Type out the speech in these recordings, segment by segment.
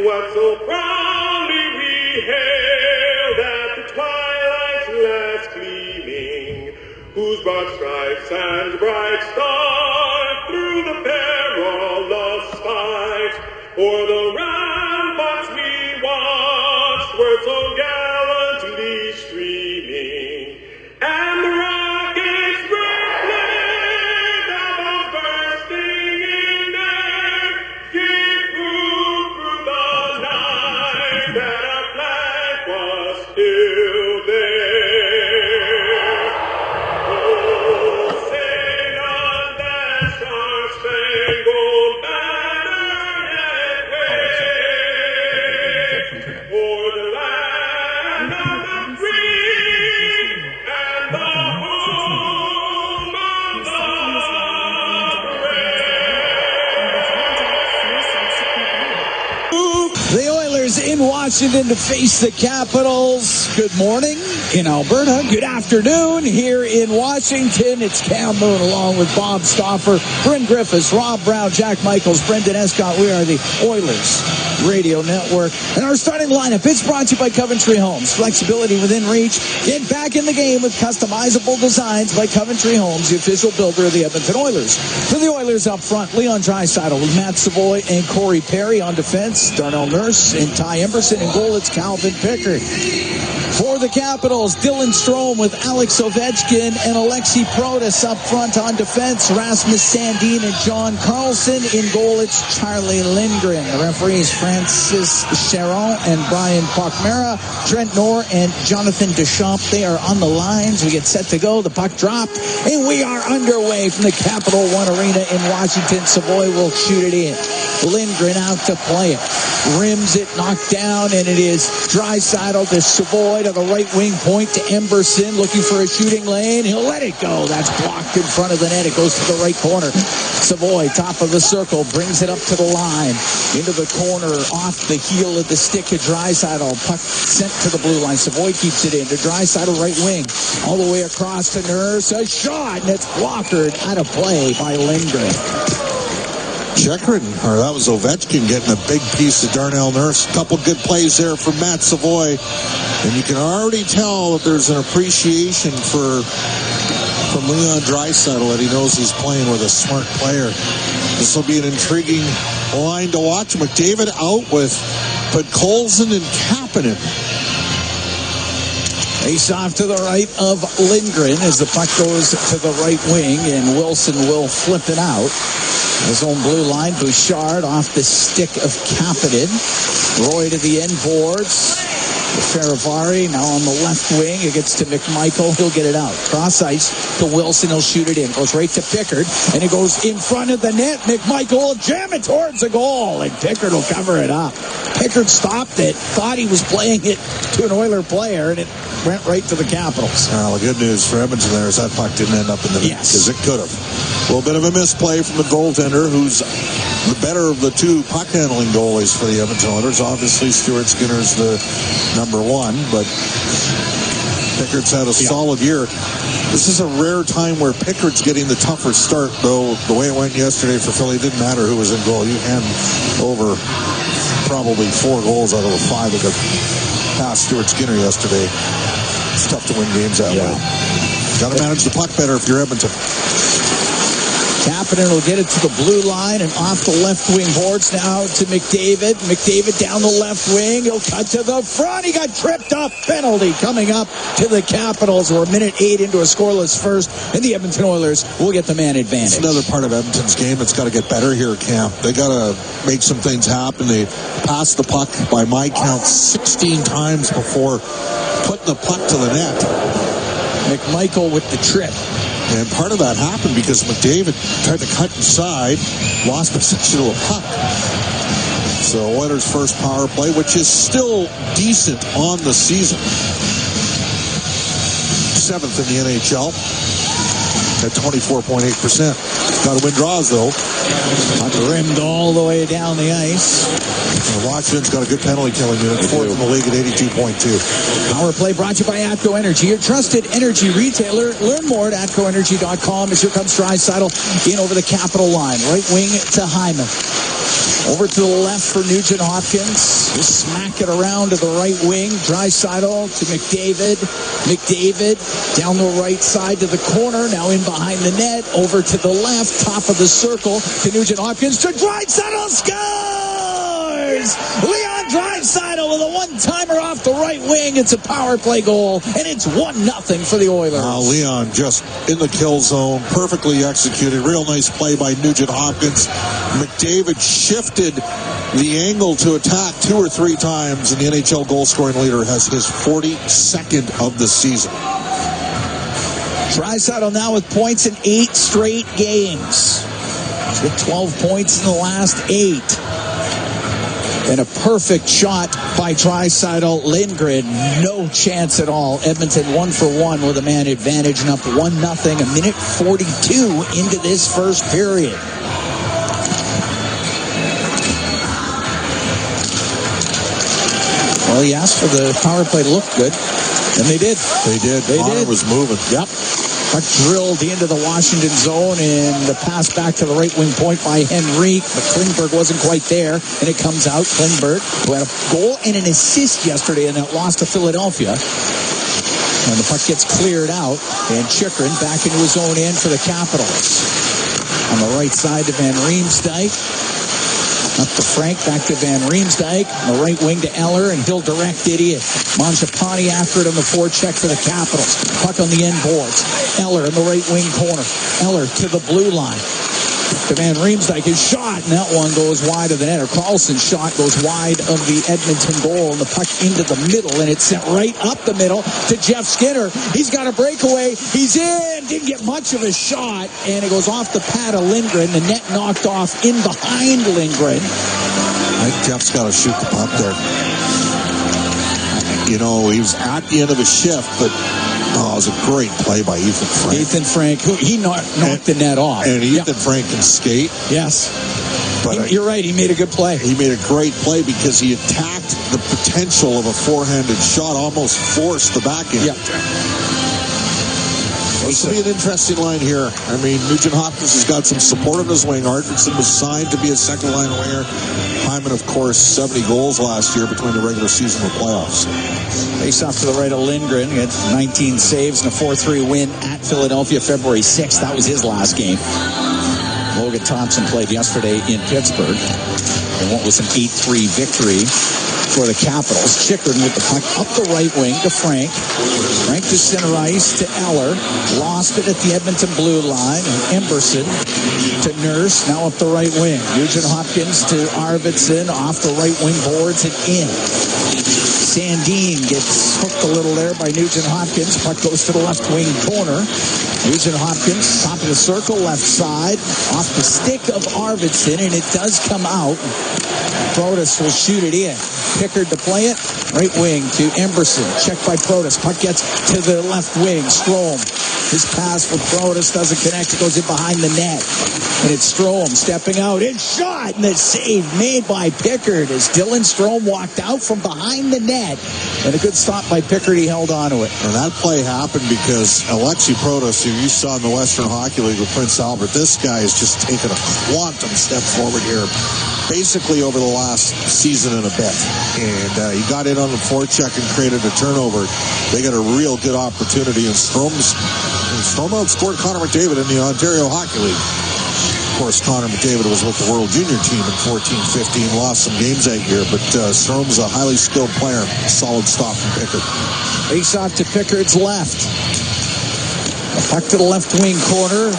what so proudly we hailed at the twilight's last gleaming, whose broad stripes and bright stars through the perilous fight o'er the ramparts we watched were so gallantly streaming, and the rockets rippling doubles bursting in air gave proof through the night that our flag was still there. Oh, sing on that star-spangled banner and wave for the land of the free and the home of the brave. The Oilers in Washington to face the Capitals. Good morning in Alberta. Good afternoon here in Washington. It's Cam Moon along with Bob Stauffer, Bryn Griffiths, Rob Brown, Jack Michaels, Brendan Escott. We are the Oilers Radio Network. And our starting lineup, it's brought to you by Coventry Homes. Flexibility within reach. Get back in the game with customizable designs by Coventry Homes, the official builder of the Edmonton Oilers. For the Oilers up front, Leon Draisaitl with Matt Savoy and Corey Perry on defense. Darnell Nurse and Ty Emberson. In goal, it's Calvin Pickard. For the Capitals, Dylan Strome with Alex Ovechkin and Alexi Protas up front on defense. Rasmus Sandin and John Carlson. In goal, it's Charlie Lindgren. The referees, Francis Charon and Brian Pochmera. Trent Knorr and Jonathan Deschamps. They are on the lines. We get set to go. The puck dropped, and we are underway from the Capital One Arena in Washington. Savoy will shoot it in. Lindgren out to play it. Rims it, knocked down, and it is Draisaitl to Savoy to the right wing point to Emberson, looking for a shooting lane. He'll let it go. That's blocked in front of the net. It goes to the right corner. Savoy, top of the circle, brings it up to the line. Into the corner, off the heel of the stick to Draisaitl. Puck sent to the blue line. Savoy keeps it in to Draisaitl, right wing. All the way across to Nurse. A shot, and it's blockered out of play by Lindgren. That was Ovechkin getting a big piece of Darnell Nurse. A couple good plays there from Matt Savoy. And you can already tell that there's an appreciation from Leon Draisaitl, that he knows he's playing with a smart player. This will be an intriguing line to watch. McDavid out with Podkolzin and Kapanen. Face off to the right of Lindgren as the puck goes to the right wing, and Wilson will flip it out. His own blue line, Bouchard off the stick of Kapanen. Roy to the end boards. Faravari now on the left wing. It gets to McMichael. He'll get it out. Cross ice to Wilson. He'll shoot it in. Goes right to Pickard. And it goes in front of the net. McMichael will jam it towards the goal. And Pickard will cover it up. Pickard stopped it. Thought he was playing it to an Oiler player. And it went right to the Capitals. Well, the good news for Edmonton there is that puck didn't end up in the net. Yes. Because it could have. A little bit of a misplay from the goaltender, who's the better of the two puck-handling goalies for the Edmonton Oilers. Obviously, Stuart Skinner's the number one, but Pickard's had a solid year. This is a rare time where Pickard's getting the tougher start, though. The way it went yesterday for Philly, it didn't matter who was in goal. You hand over probably 4 goals out of the 5 that got past Stuart Skinner yesterday. It's tough to win games that way. Got to manage the puck better if you're Edmonton. Kapanen will get it to the blue line and off the left wing boards now to McDavid. McDavid down the left wing. He'll cut to the front. He got tripped up. Penalty coming up to the Capitals. We're a minute 8 into a scoreless first, and the Edmonton Oilers will get the man advantage. It's another part of Edmonton's game that's got to get better here, Cam. They got to make some things happen. They passed the puck, by my count, 16 times before putting the puck to the net. McMichael with the trip. And part of that happened because McDavid tried to cut inside, lost possession of the puck. So Oilers' first power play, which is still decent on the season. 7th in the NHL at 24.8%. Got to win draws, though. Puck rimmed all the way down the ice. And Washington's got a good penalty killing unit, 4th in the league at 82.2. Power play brought to you by ATCO Energy, your trusted energy retailer. Learn more at ATCOenergy.com as here comes Draisaitl in over the Capital line. Right wing to Hyman. Over to the left for Nugent Hopkins. Just smack it around to the right wing. Draisaitl to McDavid. McDavid down the right side to the corner. Now in behind the net. Over to the left. Top of the circle to Nugent Hopkins. To Draisaitl. Scores! Leon Draisaitl with a one-timer off the right wing. It's a power play goal. And it's 1-0 for the Oilers. Leon just in the kill zone. Perfectly executed. Real nice play by Nugent Hopkins. McDavid shifted the angle to attack 2 or 3 times, and the NHL goal-scoring leader has his 42nd of the season. Draisaitl now with points in 8 straight games. He's got 12 points in the last 8. And a perfect shot by Draisaitl. Lindgren, no chance at all. Edmonton 1-for-1 with a man advantage and up 1-0. A minute 42 into this first period. Well, he asked for the power play to look good, and they did. They did. Connor was moving. Yep. Puck drilled into the Washington zone, and the pass back to the right wing point by Henrique, but Klingberg wasn't quite there, and it comes out. Klingberg, who had a goal and an assist yesterday in that loss to Philadelphia. And the puck gets cleared out, and Chychrun back into his own end for the Capitals. On the right side to Van Riemsdyk. Up to Frank, back to Van Riemsdyk. On the right wing to Eller, and he'll direct it in. Mangiapane after it on the forecheck for the Capitals. Puck on the end boards. Eller in the right wing corner. Eller to the blue line. To Van Riemsdyk, his shot, and that one goes wide of the net. Or Carlson's shot goes wide of the Edmonton goal, and the puck into the middle, and it's sent right up the middle to Jeff Skinner. He's got a breakaway. He's in. Didn't get much of a shot, and it goes off the pad of Lindgren. The net knocked off in behind Lindgren. I think Jeff's got to shoot the puck there. You know, he was at the end of his shift, but it was a great play by Ethan Frank. Ethan Frank, he knocked the net off. And Ethan Frank can skate. Yes. But you're right, he made a good play. He made a great play because he attacked the potential of a forehanded shot, almost forced the backhand. Yep. This will be an interesting line here. I mean, Nugent Hopkins has got some support on his wing. Arvidsson was signed to be a second-line winger. Hyman, of course, 70 goals last year between the regular season and the playoffs. Face off to the right of Lindgren. He had 19 saves and a 4-3 win at Philadelphia February 6th. That was his last game. Logan Thompson played yesterday in Pittsburgh. And what was an 8-3 victory for the Capitals. Chychrun with the puck up the right wing to Frank. Frank to center ice to Eller. Lost it at the Edmonton blue line. And Emberson to Nurse. Now up the right wing. Nugent Hopkins to Arvidsson. Off the right wing boards and in. Sandin gets hooked a little there by Nugent Hopkins. Puck goes to the left wing corner. Nugent Hopkins, top of the circle, left side. Off the stick of Arvidsson, and it does come out. Protas will shoot it in. Pickard to play it. Right wing to Emberson. Checked by Protas. Puck gets to the left wing. Strome. His pass for Protas doesn't connect. It goes in behind the net. And it's Strome stepping out. It's shot. And the save made by Pickard as Dylan Strome walked out from behind the net. And a good stop by Pickard. He held on to it. And that play happened because Alexei Protas, who you saw in the Western Hockey League with Prince Albert, this guy has just taken a quantum step forward here. Basically over the last season and a bit. And he got in on the forecheck and created a turnover. They got a real good opportunity, and Strome outscored Connor McDavid in the Ontario Hockey League. Of course, Connor McDavid was with the World Junior team in 14-15, lost some games that year, but Strome's a highly skilled player. Solid stop from Pickard. Face off to Pickard's left. A puck to the left wing corner.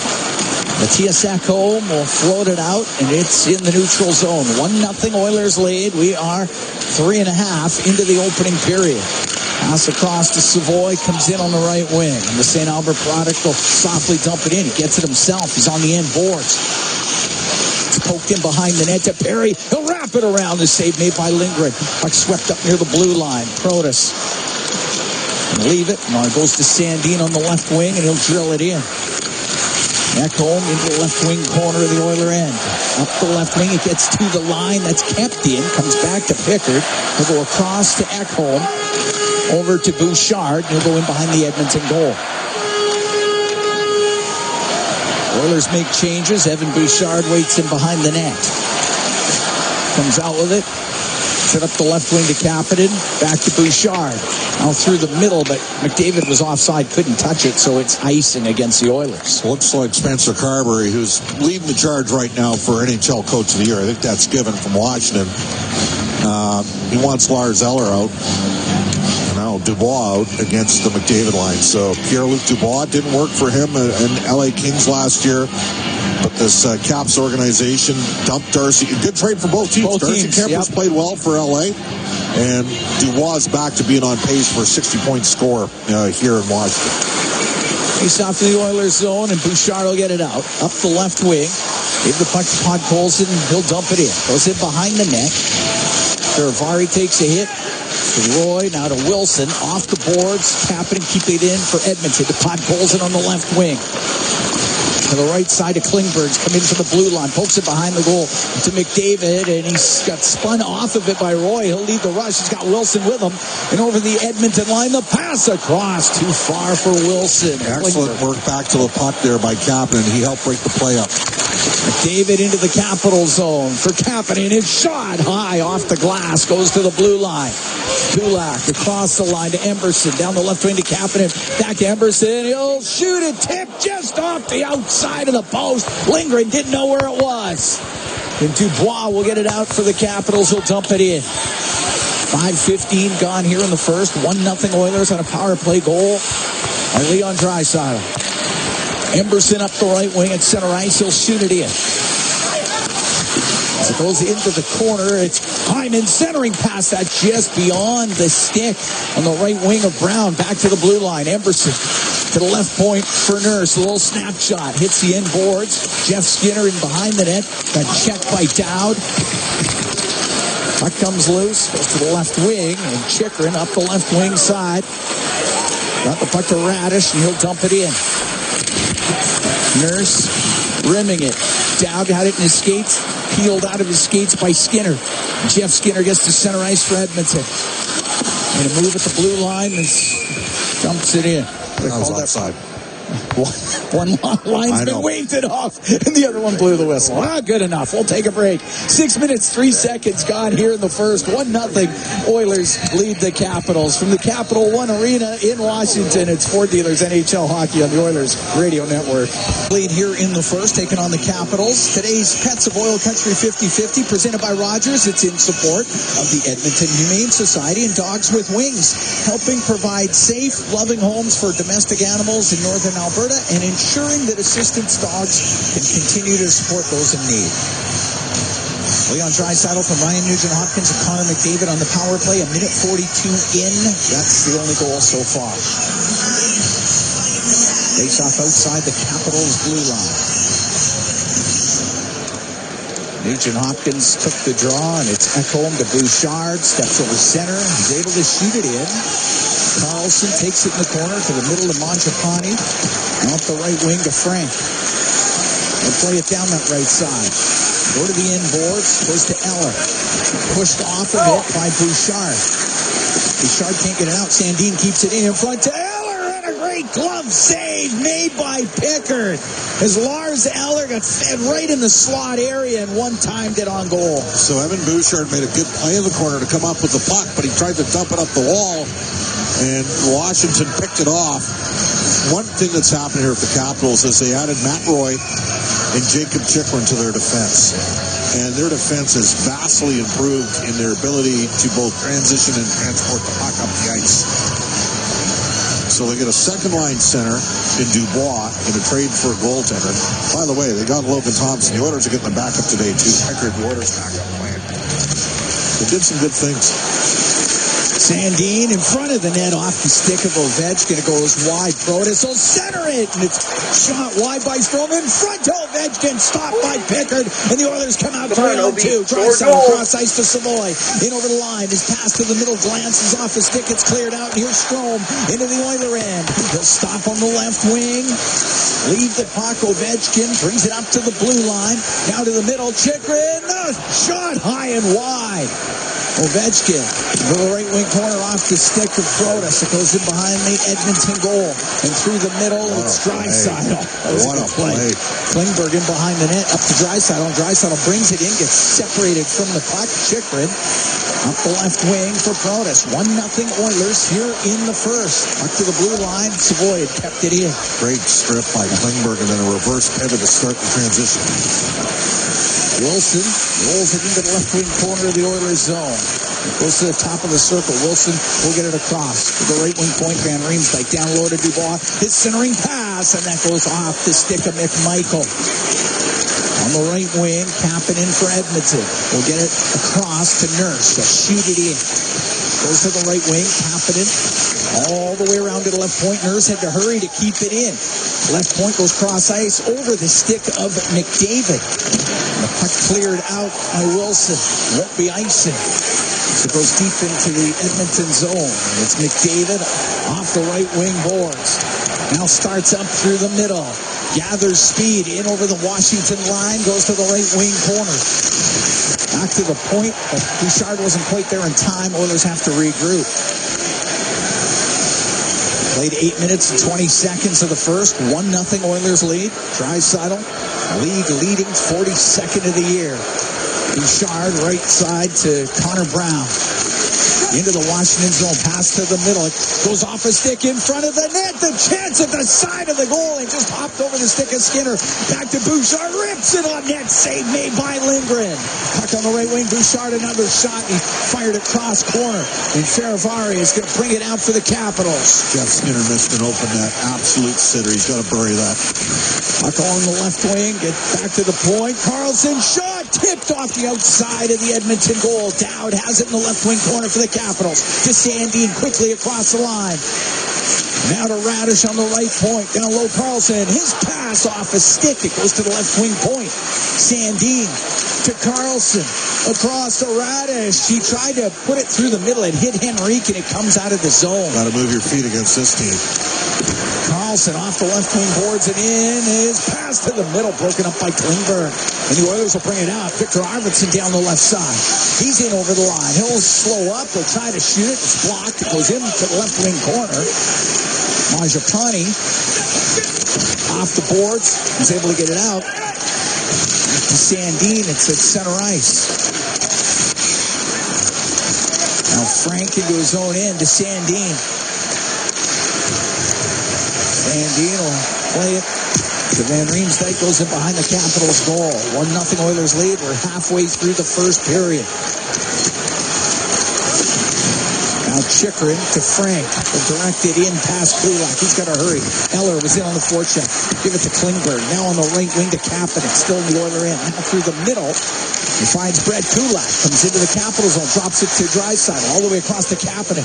Matthias Ekholm will float it out, and it's in the neutral zone. 1-0 Oilers lead. We are 3.5 into the opening period. Pass across to Savoy, comes in on the right wing. And the St. Albert product will softly dump it in. He gets it himself. He's on the end boards. It's poked in behind the net to Perry. He'll wrap it around. The save made by Lindgren. Puck swept up near the blue line. Protas. Leave it. Now it goes to Sandin on the left wing, and he'll drill it in. Ekholm into the left wing corner of the Oiler end. Up the left wing, it gets to the line. That's kept in. Comes back to Pickard. He'll go across to Ekholm. Over to Bouchard. He'll go in behind the Edmonton goal. Oilers make changes. Evan Bouchard waits in behind the net. Comes out with it. Set up the left wing to Kapanen. Back to Bouchard. Out through the middle, but McDavid was offside, couldn't touch it, so it's icing against the Oilers. Looks like Spencer Carberry, who's leading the charge right now for NHL Coach of the Year. I think that's given from Washington. He wants Lars Eller out. And now Dubois out against the McDavid line. So Pierre-Luc Dubois didn't work for him in LA Kings last year. But this Caps organization dumped Darcy. Good trade for both teams. Darcy Kemper's played well for LA. And Dubois is back to being on pace for a 60-point score here in Washington. Face off to the Oilers zone, and Bouchard will get it out. Up the left wing. Give the puck to Podkolzin, and he'll dump it in. Goes in behind the net. Ferravari takes a hit. To Roy, now to Wilson. Off the boards. Kapanen keep it in for Edmonton. To Podkolzin on the left wing. To the right side of Klingberg's, come into the blue line, pokes it behind the goal to McDavid, and he's got spun off of it by Roy. He'll lead the rush. He's got Wilson with him. And over the Edmonton line, the pass across, too far for Wilson. Excellent work back to the puck there by Kapanen. He helped break the play up. McDavid into the Capital zone for Kapanen. His shot high off the glass, goes to the blue line. Kulak across the line to Emberson, down the left wing to Kapanen, back to Emberson. He'll shoot it, tip just off the outside of the post. Lindgren didn't know where it was. And Dubois will get it out for the Capitals. He'll dump it in. 5:15 gone here in the first. 1-0 Oilers on a power play goal by Leon Draisaitl. Emberson up the right wing at center ice. He'll shoot it in. As it goes into the corner, it's Hyman centering past that just beyond the stick on the right wing of Brown. Back to the blue line. Emberson to the left point for Nurse. A little snapshot. Hits the end boards. Jeff Skinner in behind the net. Got checked by Dowd. Puck comes loose. Goes to the left wing. And Chychrun up the left wing side. Got the puck to Radish, and he'll dump it in. Nurse rimming it. Dowd had it in his skates. Peeled out of his skates by Skinner. Jeff Skinner gets to center ice for Edmonton. And a move at the blue line and dumps it in. That was offside. One line's been waved it off, and the other one blew the whistle. Good enough. We'll take a break. 6 minutes, 3 seconds gone here in the first. 1-0. Oilers lead the Capitals. From the Capital One Arena in Washington, it's Ford Dealers NHL Hockey on the Oilers Radio Network. Lead here in the first, taking on the Capitals. Today's Pets of Oil Country 50-50, presented by Rogers. It's in support of the Edmonton Humane Society and Dogs with Wings, helping provide safe, loving homes for domestic animals in northern Alberta and ensuring that assistance dogs can continue to support those in need. Leon Draisaitl from Ryan Nugent-Hopkins and Connor McDavid on the power play. 1:42 in. That's the only goal so far. Face off outside the Capitals blue line. Nugent-Hopkins took the draw, and it's Ekholm to Bouchard. Steps over center. He's able to shoot it in. Carlson takes it in the corner to the middle of Mangiapane. Off the right wing to Frank. They'll play it down that right side. Go to the end boards. Goes to Eller. Pushed off of it by Bouchard. Bouchard can't get it out. Sandin keeps it in front to Eller. And a great glove save made by Pickard. As Lars Eller got fed right in the slot area and one-timed it on goal. So Evan Bouchard made a good play in the corner to come up with the puck, but he tried to dump it up the wall, and Washington picked it off. One thing that's happened here with the Capitals is they added Matt Roy and Jacob Chychrun to their defense. And their defense has vastly improved in their ability to both transition and transport the puck up the ice. So they get a second-line center in Dubois in a trade for a goaltender. By the way, they got Logan Thompson. The Oilers are getting them back up today, too. Pickard, the Oilers back up playing. They did some good things. Sandin in front of the net off the stick of Ovechkin. It goes wide. Protas will center it, and it's shot wide by Strome in front of Ovechkin. Stopped by Pickard, and the Oilers come out 3-on-2. Draisaitl across ice to Savoy. In over the line. His pass to the middle glances off his stick. It's cleared out, and here's Strome into the Oiler end. He'll stop on the left wing. Leave the puck. Ovechkin brings it up to the blue line. Down to the middle. Chychrun. Shot high and wide. Ovechkin, to the right wing corner off the stick of Protas. It goes in behind the Edmonton goal. And through the middle, it's Draisaitl. What a play. Klingberg in behind the net, up to Draisaitl. Draisaitl brings it in, gets separated from the puck. Chychrun up the left wing for Protas. 1-0 Oilers here in the first. Up to the blue line, Savoy kept it in. Great strip by Klingberg and then a reverse pivot to start the transition. Wilson rolls it into the left wing corner of the Oilers zone. It goes to the top of the circle. Wilson will get it across to the right wing point. Van Riemsdyk down low to Dubois. His centering pass, and that goes off the stick of McMichael. On the right wing, Kapanen for Edmonton. We'll get it across to Nurse. They'll shoot it in. Goes to the right wing. Kapanen all the way around to the left point. Nurse had to hurry to keep it in. Left point goes cross ice over the stick of McDavid. The puck cleared out by Wilson. Won't be icing. So it goes deep into the Edmonton zone. It's McDavid off the right wing boards. Now starts up through the middle. Gathers speed in over the Washington line. Goes to the right wing corner. Back to the point, but Bouchard wasn't quite there in time. Oilers have to regroup. Played 8 minutes and 20 seconds of the first. 1-0 Oilers lead. Draisaitl, league leading 42nd of the year. Bouchard right side to Connor Brown. Into the Washington zone. Pass to the middle. It goes off a stick in front of the net. The chance at the side of the goal. It just hopped over the stick of Skinner. Back to Bouchard. Rips it on net. Save made by Lindgren. Puck on the right wing. Bouchard another shot. He fired it cross corner. And Feravari is going to bring it out for the Capitals. Jeff Skinner missed an open net. Absolute sitter. He's got to bury that. Puck on the left wing. Get back to the point. Carlson shot. Tipped off the outside of the Edmonton goal. Dowd has it in the left wing corner for the Capitals. To Sandin quickly across the line. Now to Radish on the right point. Down low Carlson. His pass off a stick. It goes to the left wing point. Sandin to Carlson. Across to Radish. He tried to put it through the middle. It hit Henrique and it comes out of the zone. Got to move your feet against this team. Carlson off the left wing boards and in. His pass to the middle broken up by Klingberg. And the Oilers will bring it out. Victor Arvidsson down the left side. He's in over the line. He'll slow up. He'll try to shoot it. It's blocked. It goes into the left wing corner. Mangiapane off the boards. He's able to get it out. To Sandin. It's at center ice. Now Frank into his own end to Sandin. Sandin will play it. The Van Riemsdyk goes in behind the Capitals goal. 1-0 Oilers lead. We're halfway through the first period. Now Chychrun to Frank. Directed in past Kulak. He's got to hurry. Eller was in on the forecheck. Give it to Klingberg. Now on the right wing to Kapanen. Still in the Oiler end. Now through the middle. He finds Brett Kulak. Comes into the Capital zone. Drops it to Draisaitl. All the way across to Kapanen.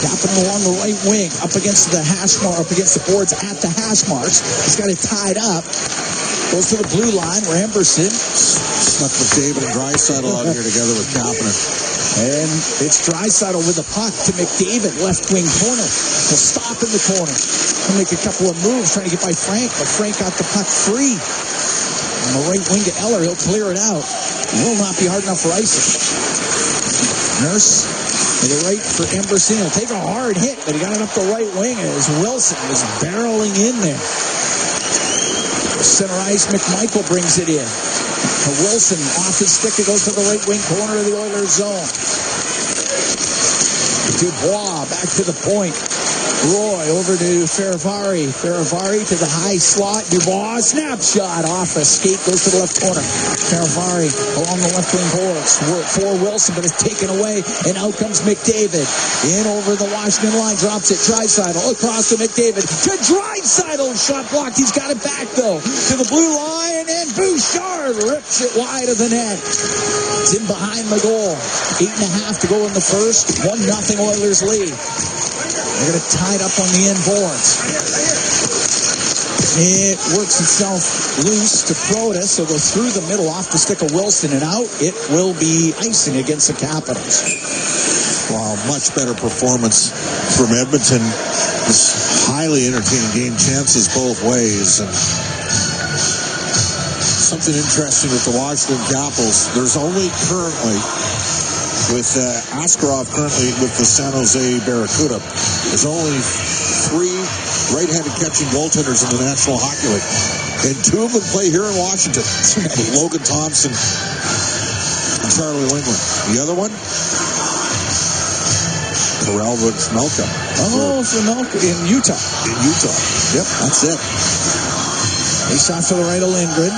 Kapanen along the right wing. Up against the hash mark. Up against the boards at the hash marks. He's got it tied up. Goes to the blue line where Emberson stuck with David and Draisaitl out here together with Kapanen. And it's Draisaitl with the puck to McDavid, left wing corner. He'll stop in the corner. He'll make a couple of moves trying to get by Frank, but Frank got the puck free. On the right wing to Eller, he'll clear it out. It will not be hard enough for icing. Nurse to the right for Emberson. He'll take a hard hit, but he got it up the right wing as Wilson was barreling in there. Center ice, McMichael brings it in. Wilson off his stick. It goes to the right wing corner of the Oilers zone. Dubois back to the point. Roy over to Feravari. Feravari to the high slot. Dubois snapshot off a skate. Goes to the left corner. Feravari along the left wing boards for Wilson, but it's taken away. And out comes McDavid. In over the Washington line. Drops it. Draisaitl across to McDavid. To Draisaitl. Shot blocked. He's got it back though. To the blue line. And Bouchard rips it wide of the net. It's in behind the goal. 8.5 to go in the first. 1-0 Oilers lead. They're going to tie it up on the end boards. It works itself loose to Protas. So go through the middle off the stick of Wilson and out. It will be icing against the Capitals. Wow, much better performance from Edmonton. This highly entertaining game. Chances both ways. And something interesting with the Washington Capitals. There's only currently with Askarov currently with the San Jose Barracuda. There's only 3 right-handed catching goaltenders in the National Hockey League. And 2 of them play here in Washington, with Logan Thompson and Charlie Lindgren. The other one, Corral Melka. Oh, for Melka in Utah. In Utah. Yep, that's it. He shot to the right of Lindgren.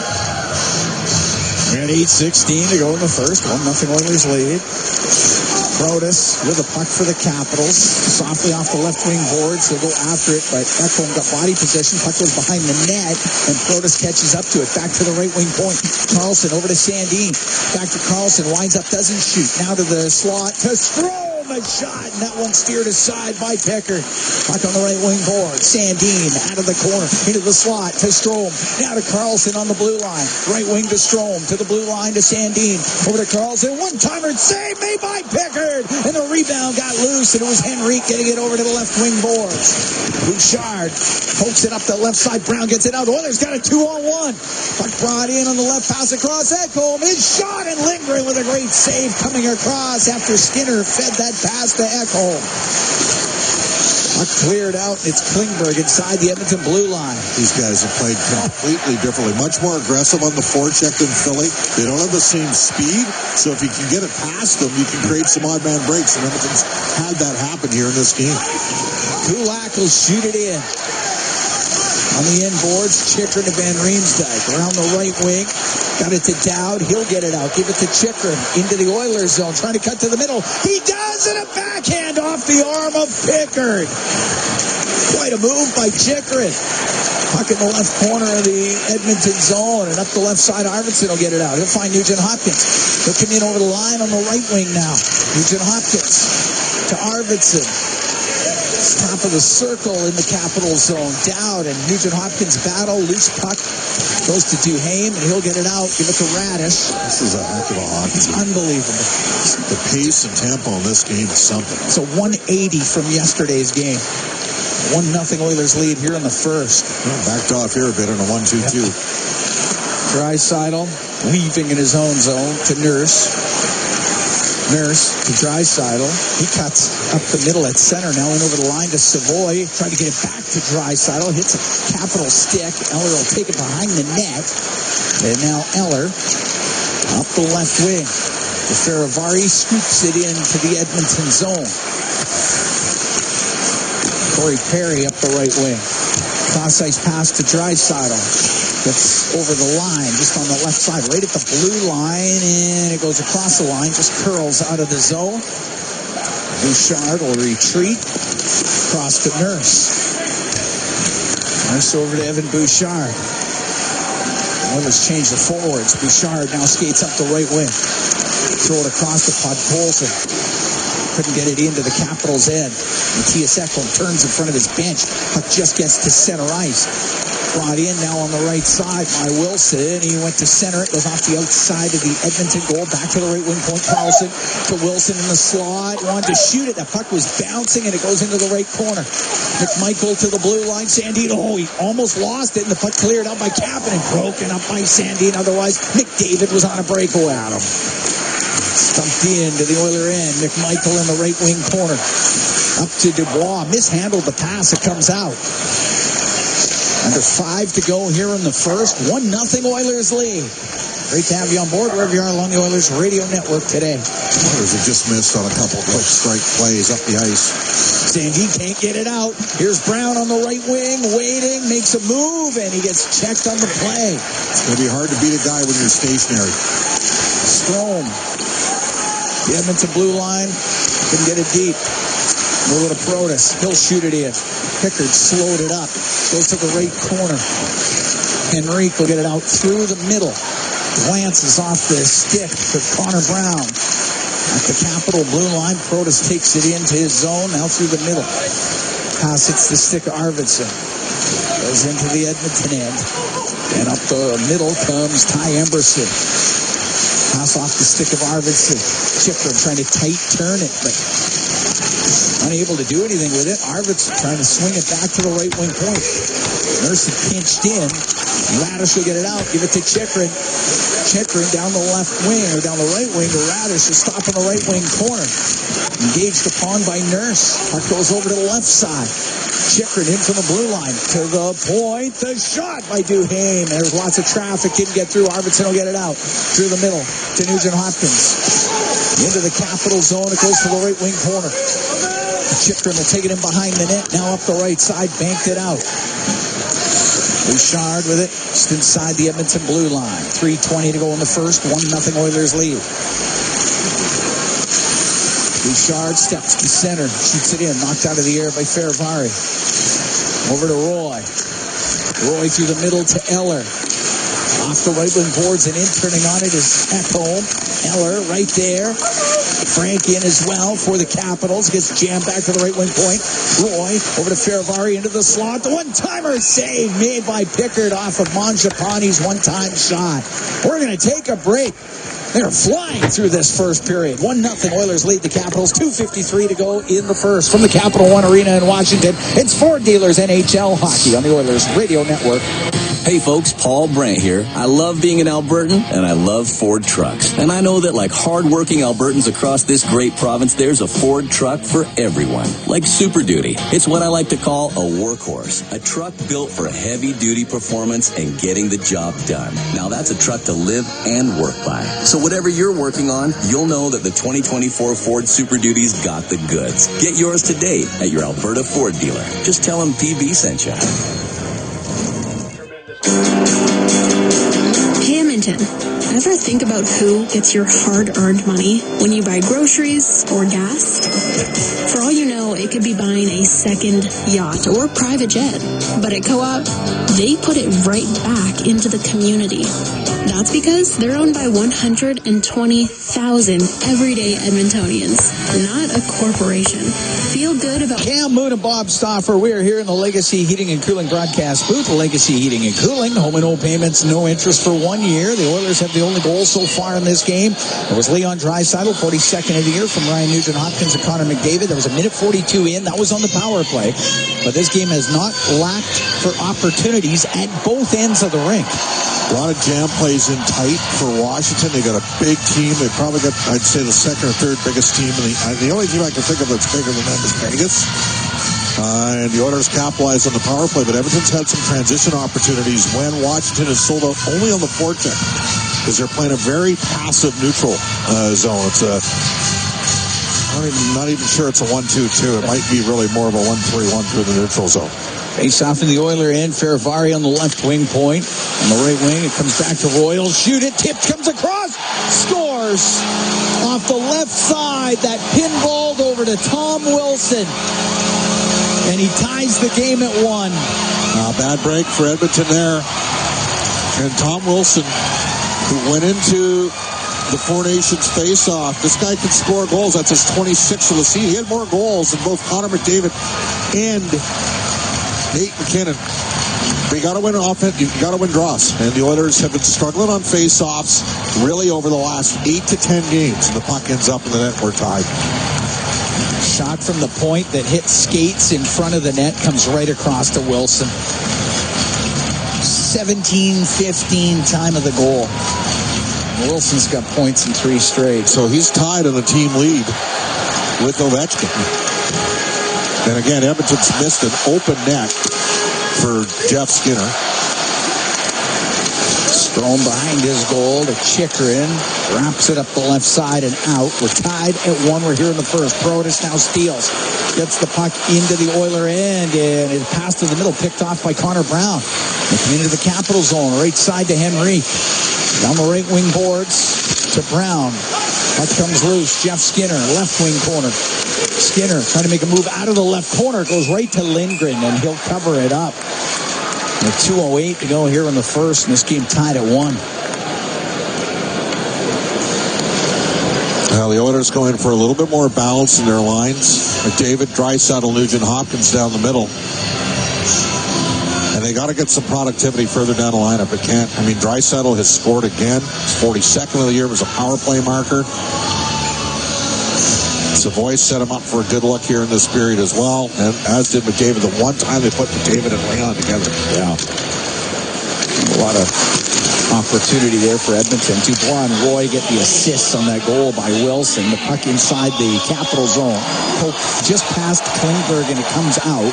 We had 8:16 to go in the first. 1-0 Oilers lead. Protas with a puck for the Capitals. Softly off the left wing boards. He'll go after it, but Ekholm got body possession. Puck goes behind the net, and Protas catches up to it. Back to the right wing point. Carlson over to Sandin. Back to Carlson. Winds up, doesn't shoot. Now to the slot. To Strome. A shot, and that one steered aside by Pickard. Puck on the right wing board. Sandin out of the corner, into the slot to Strome. Now to Carlson on the blue line. Right wing to Strome, to the blue line to Sandin. Over to Carlson. One-timer save made by Pickard. And the rebound got loose, and it was Henrique getting it over to the left wing boards. Bouchard pokes it up the left side. Brown gets it out. Oilers got a 2-on-1. Puck brought in on the left, pass across. Ekholm is shot, and Lindgren with a great save coming across after Skinner fed that pass to Ekholm. Puck cleared out. It's Klingberg inside the Edmonton blue line. These guys have played completely differently. Much more aggressive on the forecheck than Philly. They don't have the same speed, so if you can get it past them, you can create some odd man breaks, and Edmonton's had that happen here in this game. Kulak will shoot it in. On the inboards, Chychrun to Van Riemsdyk. Around the right wing. Got it to Dowd. He'll get it out. Give it to Chychrun. Into the Oilers zone. Trying to cut to the middle. He does, and a backhand off the arm of Pickard. Quite a move by Chychrun. Puck in the left corner of the Edmonton zone. And up the left side, Arvidsson will get it out. He'll find Nugent Hopkins. He'll come in over the line on the right wing now. Nugent Hopkins to Arvidsson. Top of the circle in the Capital zone. Dowd and Nugent Hopkins battle. Loose puck goes to Duhaime, and he'll get it out. Give it to Radish. This is a heck of a hockey. It's unbelievable. The pace and tempo in this game is something. It's a 180 from yesterday's game. 1-0 Oilers lead here in the first. Well, backed off here a bit on a 1-2-2. Draisaitl leaving in his own zone to Nurse. Nurse to Draisaitl. He cuts up the middle at center now and over the line to Savoy. Trying to get it back to Draisaitl. Hits a capital stick. Eller will take it behind the net. And now Eller up the left wing. The Faravari scoops it into the Edmonton zone. Corey Perry up the right wing. Cross-ice pass to Draisaitl. Gets over the line, just on the left side, right at the blue line, and it goes across the line, just curls out of the zone. Bouchard will retreat, cross to Nurse. Nurse over to Evan Bouchard. Oilers change the forwards. Bouchard now skates up the right wing. Throw it across to Podkolzin. Couldn't get it into the Capitals' end. Matthias Ekholm turns in front of his bench. Puck just gets to center ice. Brought in now on the right side by Wilson. He went to center. It goes off the outside of the Edmonton goal. Back to the right wing point. Carlson to Wilson in the slot. Wanted to shoot it. The puck was bouncing, and it goes into the right corner. McMichael to the blue line. Sandin. Oh, he almost lost it, and the puck cleared out by Kapanen. Broken up by Sandin. Otherwise, McDavid was on a breakaway at him. Stumped in to the Oiler end. McMichael in the right wing corner. Up to Dubois. Mishandled the pass. It comes out. Under 5 to go here in the first. 1-0 Oilers lead. Great to have you on board wherever you are along the Oilers radio network today. Oilers have just missed on a couple of quick strike plays up the ice. Sandin can't get it out. Here's Brown on the right wing, waiting, makes a move, and he gets checked on the play. It's going to be hard to beat a guy when you're stationary. Strome. The Edmonton blue line. Couldn't get it deep. Move it to Protas. He'll shoot it in. Pickard slowed it up. Goes to the right corner. Henrique will get it out through the middle. Glances off the stick to Connor Brown. At the Capital blue line, Protas takes it into his zone. Now through the middle. Pass hits the stick of Arvidsson. Goes into the Edmonton end. And up the middle comes Ty Emberson. Pass off the stick of Arvidsson. Chychrun trying to tight turn it, but unable to do anything with it. Arvidsson trying to swing it back to the right wing point. Nurse pinched in. Radish will get it out. Give it to Chychrun. Chikrin down the left wing, or down the right wing to Radish. To stop in the right wing corner. Engaged upon by Nurse. Puck goes over to the left side. Chikrin in from the blue line. To the point. The shot by Duhaime. There's lots of traffic. Didn't get through. Arvidsson will get it out. Through the middle to Nugent Hopkins. Into the Capital zone. It goes to the right wing corner. Chikrin will take it in behind the net. Now up the right side. Banked it out. Bouchard with it. Just inside the Edmonton blue line. 3:20 to go in the first. 1-0 Oilers lead. Bouchard steps to center. Shoots it in. Knocked out of the air by Feravari. Over to Roy. Roy through the middle to Eller. Off the right wing boards and in. Turning on it is Ekholm. Eller right there. Frank in as well for the Capitals. Gets jammed back to the right wing point. Roy over to Feravari into the slot. The one-timer save made by Pickard off of Mangiapane's one-time shot. We're going to take a break. They're flying through this first period. 1-0 Oilers lead the Capitals. 2:53 to go in the first. From the Capital One Arena in Washington, it's Ford Dealers NHL Hockey on the Oilers Radio Network. Hey folks, Paul Brandt here. I love being an Albertan, and I love Ford trucks. And I know that like hard-working Albertans across this great province, there's a Ford truck for everyone. Like Super Duty. It's what I like to call a workhorse. A truck built for heavy-duty performance and getting the job done. Now that's a truck to live and work by. So whatever you're working on, you'll know that the 2024 Ford Super Duty's got the goods. Get yours today at your Alberta Ford dealer. Just tell them PB sent you. Hey, Edmonton. Ever think about who gets your hard-earned money when you buy groceries or gas? For all you know, it could be buying a second yacht or private jet. But at Co-op, they put it right back into the community. That's because they're owned by 120,000 everyday Edmontonians, not a corporation. Feel good about... Cam Moon and Bob Stauffer. We are here in the Legacy Heating and Cooling broadcast booth. Legacy Heating and Cooling. Home and home payments, no interest for 1 year. The Oilers have the only goal so far in this game. It was Leon Draisaitl, 42nd of the year, from Ryan Nugent-Hopkins and Connor McDavid. There was a minute 42 in. That was on the power play. But this game has not lacked for opportunities at both ends of the rink. A lot of jam plays in tight for Washington. They got a big team. They probably got, I'd say, the second or third biggest team. The only team I can think of that's bigger than them is Vegas. And the Oilers capitalized on the power play, but Edmonton's had some transition opportunities when Washington is sold out only on the forecheck because they're playing a very passive neutral zone. It's a, I'm not even sure it's a 1-2-2. It might be really more of a 1-3-1 through the neutral zone. Face off in the Oiler end. Feravari on the left wing point. On the right wing, it comes back to Royal. Shoot it. Tipped. Comes across. Scores. Off the left side. That pinballed over to Tom Wilson. And he ties the game at 1. Bad break for Edmonton there. And Tom Wilson, who went into the Four Nations face-off. This guy can score goals. That's his 26th of the season. He had more goals than both Connor McDavid and Nate McKinnon. But you got to win offense. You got to win draws. And the Oilers have been struggling on face-offs really over the last 8 to 10 games. And the puck ends up in the net. We're tied. Shot from the point that hit skates in front of the net comes right across to Wilson. 17-15 time of the goal. Wilson's got points in 3 straight. So he's tied on the team lead with Ovechkin. And again, Edmonton's missed an open net for Jeff Skinner. Strome behind his goal to Chikrin. Wraps it up the left side and out. We're tied at 1. We're here in the first. Protas now steals. Gets the puck into the Oiler end. And it passed to the middle. Picked off by Connor Brown. They come into the Capital zone. Right side to Henry. Down the right wing boards to Brown. Puck comes loose. Jeff Skinner, left wing corner. Skinner trying to make a move out of the left corner. It goes right to Lindgren, and he'll cover it up. With 2:08 to go here in the first, and this game tied at 1. Well, the Oilers going for a little bit more balance in their lines. McDavid, Draisaitl, Nugent-Hopkins down the middle. And they got to get some productivity further down the lineup. It can't. I mean, Draisaitl has scored again. His 42nd of the year was a power play marker. Savoy set him up for a good look here in this period as well, and as did McDavid. The one time they put McDavid and Leon together. Yeah. A lot of opportunity there for Edmonton. Dubois and Roy get the assist on that goal by Wilson. The puck inside the Capital zone. Poke just past Klingberg, and it comes out.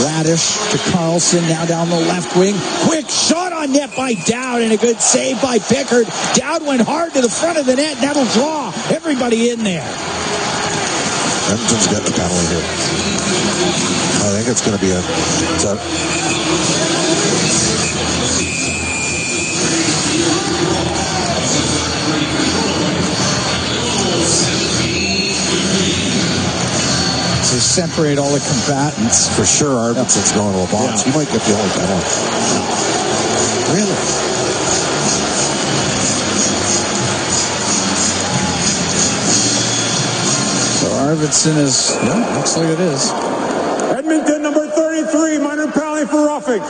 Radish to Carlson, now down the left wing. Quick shot on net by Dowd, and a good save by Pickard. Dowd went hard to the front of the net. That'll draw everybody in there. Edmonton's getting a penalty here. I think it's going to be a... To separate all the combatants. For sure, Arvidsson's going to a box. He might get the only penalty. Really? So Arvidsson is, looks like it is. Edmonton, number 33, minor penalty for roughing. All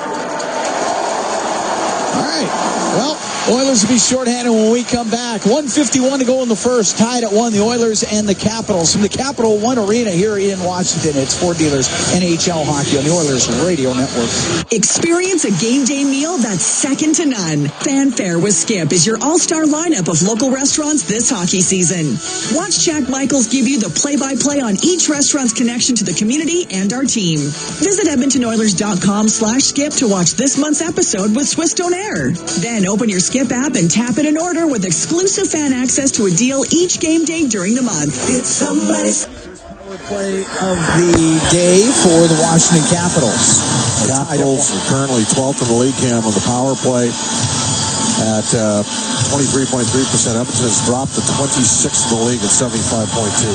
right. Well, Oilers will be shorthanded when we come back. 1:51 to go in the first. Tied at 1, the Oilers and the Capitals. From the Capital One Arena here in Washington, it's Ford Dealers NHL Hockey on the Oilers Radio Network. Experience a game day meal that's second to none. Fanfare with Skip is your all-star lineup of local restaurants this hockey season. Watch Jack Michaels give you the play-by-play on each restaurant's connection to the community and our team. Visit EdmontonOilers.com/skip to watch this month's episode with Swiss Don't Air. Then open your Skip app and tap in an order with exclusive fan access to a deal each game day during the month. It's somebody's power play of the day for the Washington Capitals. The Capitals are currently 12th in the league, Cam, on the power play at 23.3%. Edmonton has dropped to 26th in the league at 75.2%.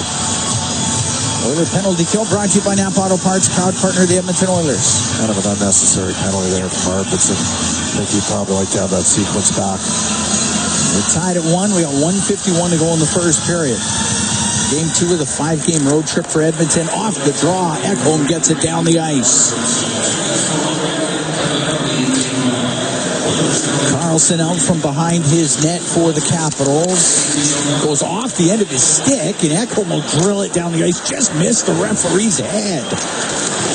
Oiler penalty kill brought to you by Napa Auto Parts, proud partner of the Edmonton Oilers. Kind of an unnecessary penalty there from Arvidsson. I think you'd probably like to have that sequence back. We're tied at 1. We got 1:51 to go in the first period. Game 2 of the 5-game road trip for Edmonton. Off the draw. Ekholm gets it down the ice. Carlson out from behind his net for the Capitals. Goes off the end of his stick, and Ekholm will drill it down the ice. Just missed the referee's head.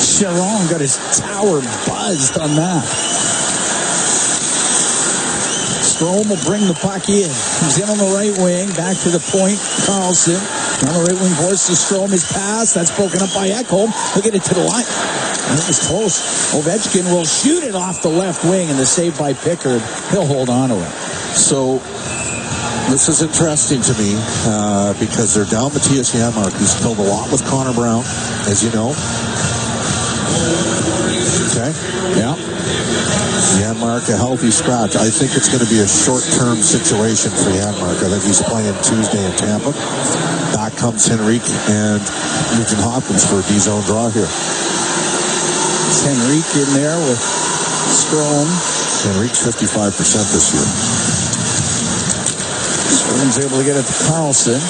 Sharon got his tower buzzed on that. Strome will bring the puck in. He's in on the right wing. Back to the point. Carlson on the right wing boards to Strome. His pass. That's broken up by Ekholm. He'll get it to the line. It was close. Ovechkin will shoot it off the left wing, and the save by Pickard. He'll hold on to it. So this is interesting to me because they're down Matthias Janmark, who's killed a lot with Connor Brown, as you know. Okay. Yeah. Janmark, a healthy scratch. I think it's going to be a short-term situation for Janmark. I think he's playing Tuesday in Tampa. Back comes Henrique and Nugent Hopkins for a D-zone draw here. It's Henrique in there with Strome. Henrique's 55% this year. Strome's able to get it to Carlson.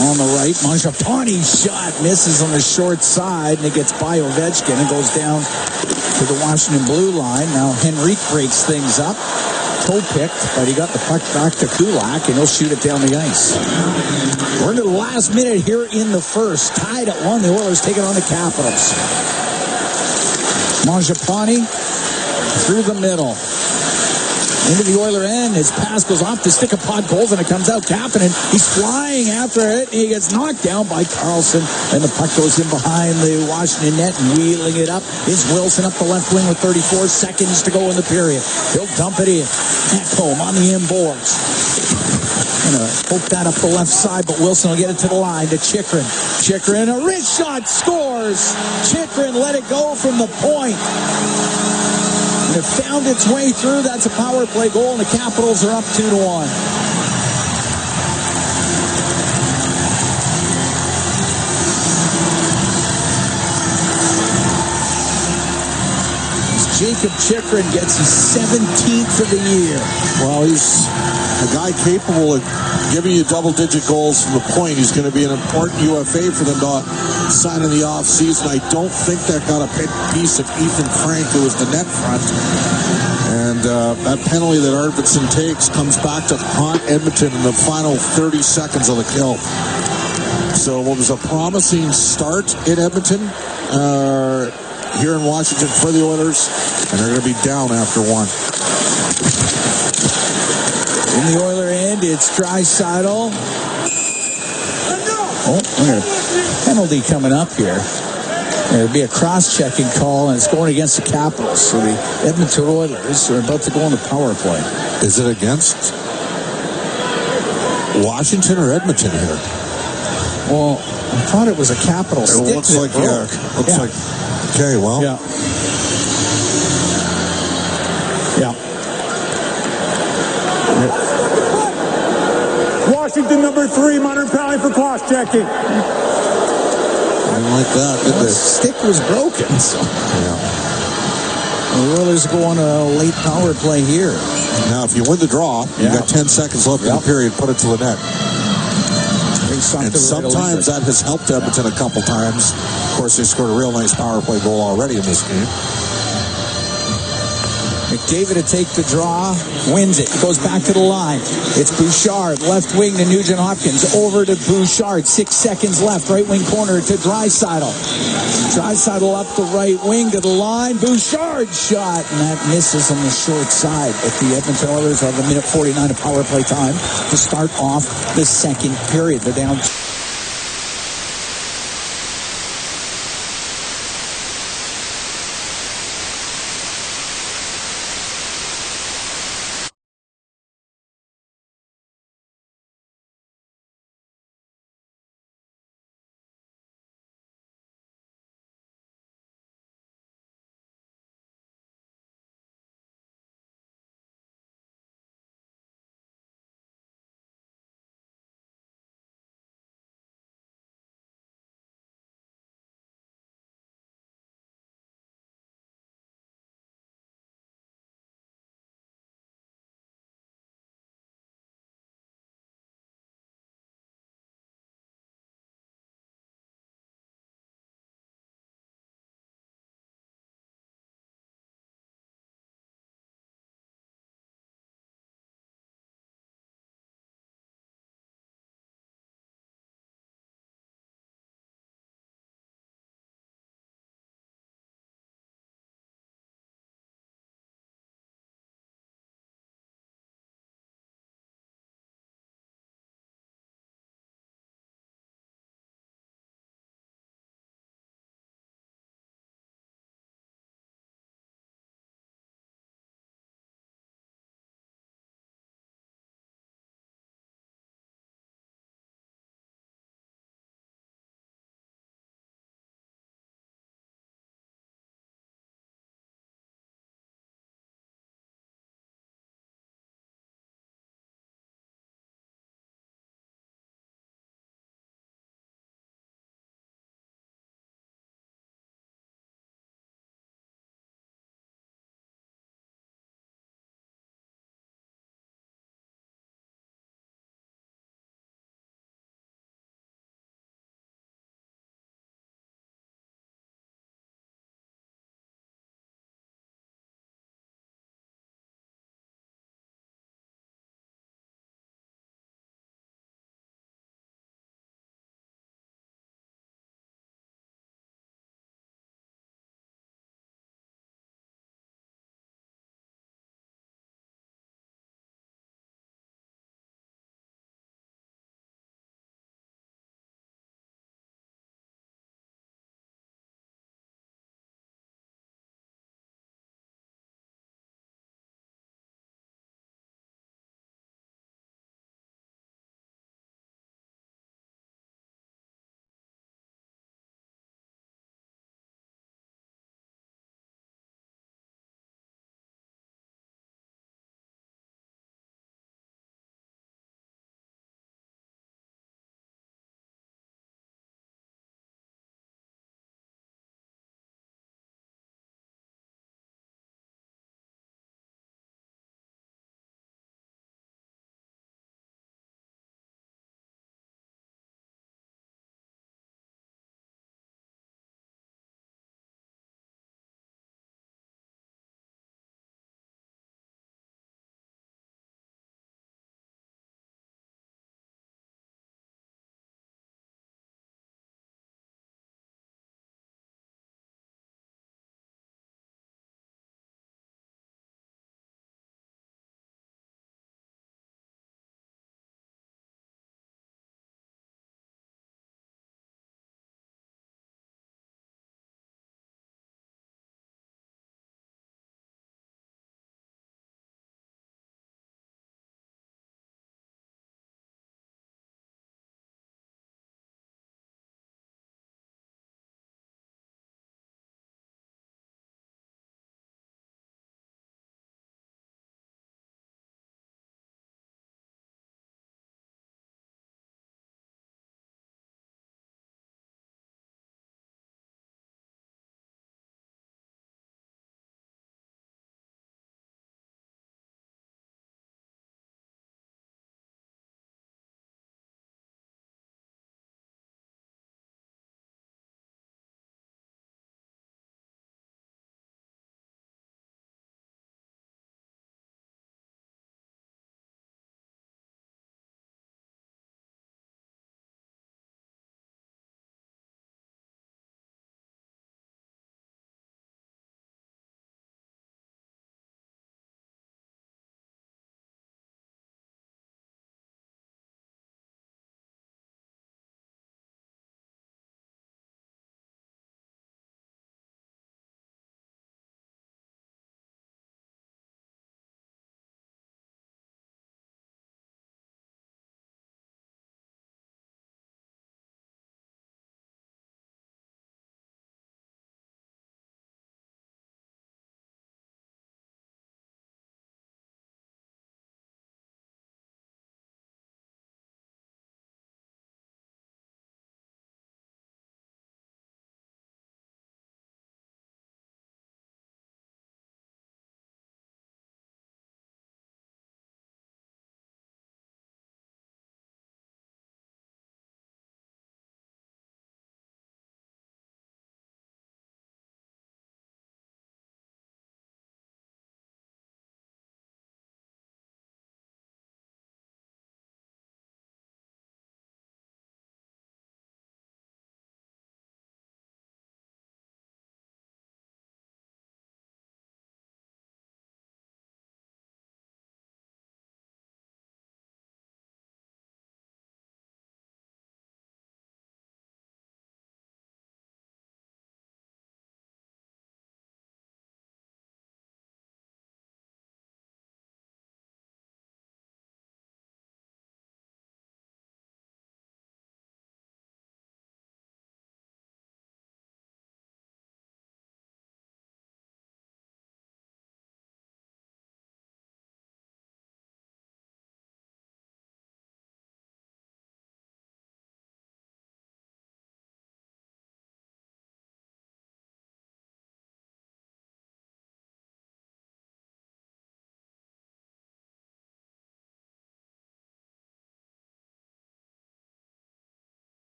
On the right, Mangiapane's shot misses on the short side, and it gets by Ovechkin and goes down to the Washington blue line. Now Henrique breaks things up. Toe-picked, but he got the puck back to Kulak, and he'll shoot it down the ice. We're into the last minute here in the first. Tied at 1, the Oilers taking on the Capitals. Mangiapane through the middle. Into the Oiler end. His pass goes off the stick of Podkolzin, and it comes out. Kapanen, he's flying after it. He gets knocked down by Carlson, and the puck goes in behind the Washington net, and wheeling it up is Wilson up the left wing with 34 seconds to go in the period. He'll dump it in. Ekholm on the inboards. Gonna poke that up the left side, but Wilson will get it to the line to Chychrun. Chychrun, a wrist shot, scores. Chychrun let it go from the point. And it found its way through. That's a power play goal, and the Capitals are up 2-1. Jacob Chychrun gets his 17th of the year. Well, he's a guy capable of giving you double-digit goals from the point. He's going to be an important UFA for them to sign in the offseason. I don't think that got a piece of Ethan Frank, who was the net front. And that penalty that Arvidsson takes comes back to haunt Edmonton in the final 30 seconds of the kill. So what was a promising start in Edmonton here in Washington for the Oilers, and they're going to be down after 1. In the Oiler end, it's Draisaitl. Oh, penalty coming up here. There'll be a cross-checking call, and it's going against the Capitals. So the Edmonton Oilers are about to go on the power play. Is it against Washington or Edmonton here? Well, I thought it was a Capital stick. It looks like, yeah. Looks like, okay, well. Yeah. Yeah. Washington, number 3, minor penalty for cross-checking. Didn't like that, did The they? stick was broken, so Yeah. the Oilers go on a late power play here. Now, if you win the draw, you got 10 seconds left in the period, put it to the net. And sometimes that has helped Edmonton a couple times. Of course, they scored a real nice power play goal already in this game. McDavid to take the draw, wins it. Goes back to the line. It's Bouchard, left wing to Nugent-Hopkins. Over to Bouchard, 6 seconds left. Right wing corner to Draisaitl. Draisaitl up the right wing to the line. Bouchard shot, and that misses on the short side. But the Edmonton Oilers have a minute 49 of power play time to start off the second period. They're down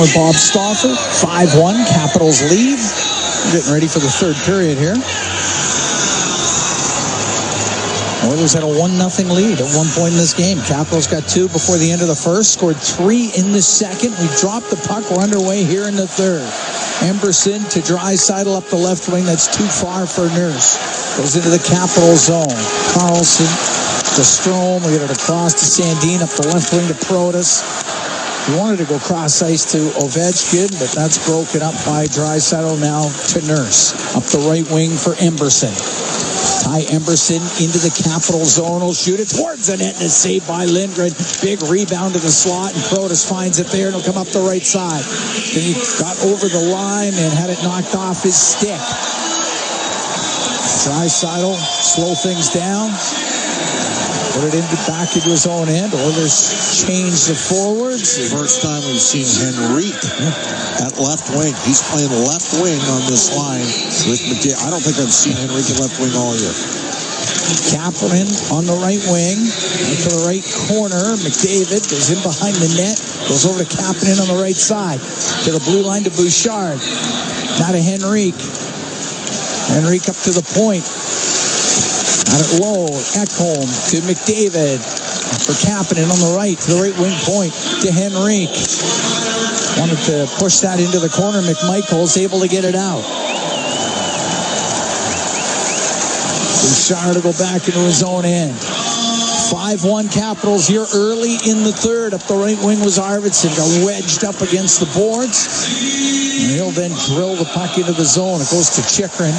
with Bob Stauffer. 5-1, Capitals lead. We're getting ready for the third period here. Oilers had a 1-0 lead at one point in this game. Capitals got 2 before the end of the first, scored 3 in the second. We dropped the puck. We're underway here in the third. Emberson to Draisaitl up the left wing. That's too far for Nurse. Goes into the Capital zone. Carlson to Strome. We get it across to Sandin up the left wing to Protas. He wanted to go cross ice to Ovechkin, but that's broken up by Draisaitl now to Nurse. Up the right wing for Emberson. Ty Emberson into the Capital zone. Will shoot it towards the net and is saved by Lindgren. Big rebound to the slot, and Protas finds it there, and he'll come up the right side. Then he got over the line and had it knocked off his stick. Draisaitl slow things down. Put it back into his own end. Oilers change the forwards. First time we've seen Henrique at left wing. He's playing left wing on this line with McDavid. I don't think I've seen Henrique at left wing all year. Kaplan on the right wing. To the right corner. McDavid goes in behind the net. Goes over to Kaplan on the right side. To the blue line to Bouchard. Now to Henrique. Henrique up to the point. Got it low. Ekholm to McDavid. For Kapanen on the right. To the right wing point. To Henrique. Wanted to push that into the corner. McMichael's able to get it out. Bouchard to go back into his own end. 5-1 Capitals here early in the third. Up the right wing was Arvidsson. Got wedged up against the boards. And he'll then drill the puck into the zone. It goes to Chychrun.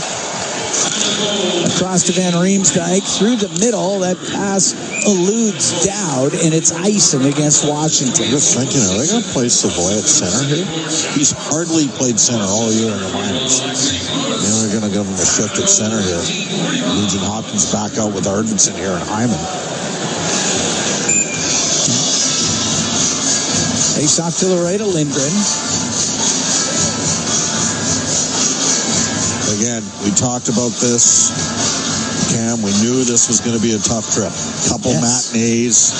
Across to Van Riemsdyk through the middle. That pass eludes Dowd, and it's icing against Washington. I'm just thinking, are they going to play Savoy at center here? He's hardly played center all year in the minors. They're going to give him a shift at center here. Nugent Hopkins back out with Arvidsson here and Hyman. Face off to the right of Lindgren. Again, we talked about this, Cam. We knew this was going to be a tough trip. Couple matinees.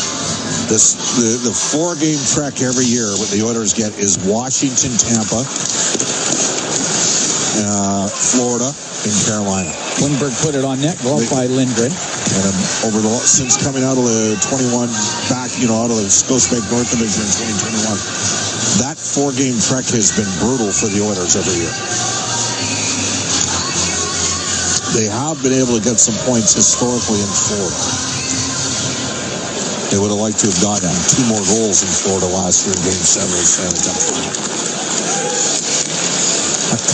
The 4-game trek every year what the Oilers get is Washington, Tampa, Florida, and Carolina. Klingberg put it on net, glove by Lindgren. And since coming out of the 21 back, out of the Scotiabank North Division in 2021, that 4-game trek has been brutal for the Oilers every year. They have been able to get some points historically in Florida. They would have liked to have gotten 2 more goals in Florida last year in Game 7 of the Stanley Cup.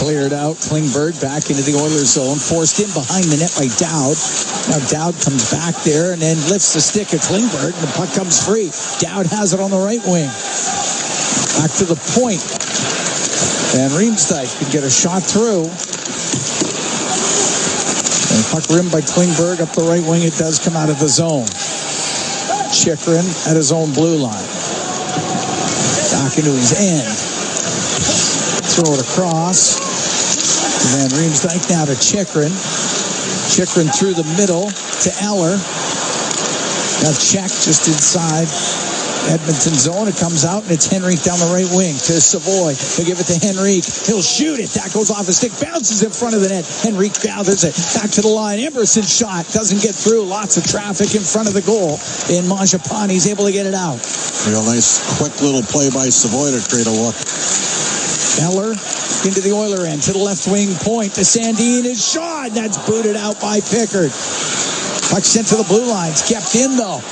Cleared out. Klingberg back into the Oilers zone. Forced in behind the net by Dowd. Now Dowd comes back there and then lifts the stick of Klingberg, and the puck comes free. Dowd has it on the right wing. Back to the point. And Riemsdyk can get a shot through. And puck rimmed by Klingberg up the right wing. It does come out of the zone. Chychrun at his own blue line. Back into his end. Throw it across. Van Riemsdyk now to Chychrun. Chychrun through the middle to Eller. Now check just inside Edmonton zone. It comes out, and it's Henrique down the right wing to Savoy. They give it to Henrique. He'll shoot it. That goes off his stick. Bounces in front of the net. Henrique gathers it. Back to the line. Emberson's shot. Doesn't get through. Lots of traffic in front of the goal. And Mangiapane's able to get it out. Real nice, quick little play by Savoy to create a look. Eller into the Oiler end. To the left wing point. To Sandin. His shot. That's booted out by Pickard. Puck sent to the blue line. It's kept in, though.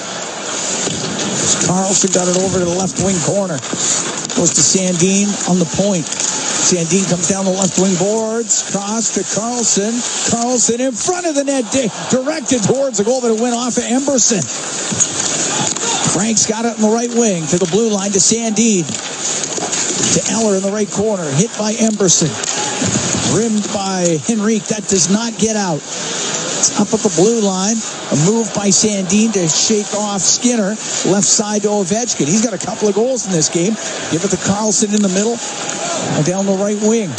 Carlson got it over to the left wing corner. Goes to Sandin on the point. Sandin comes down the left wing boards. Cross to Carlson. Carlson in front of the net. Directed towards the goal, but it went off of Emberson. Frank's got it on the right wing to the blue line to Sandin. To Eller in the right corner. Hit by Emberson. Rimmed by Henrique. That does not get out. It's up at the blue line. A move by Sandin to shake off Skinner. Left side to Ovechkin. He's got a couple of goals in this game. Give it to Carlson in the middle. And down the right wing.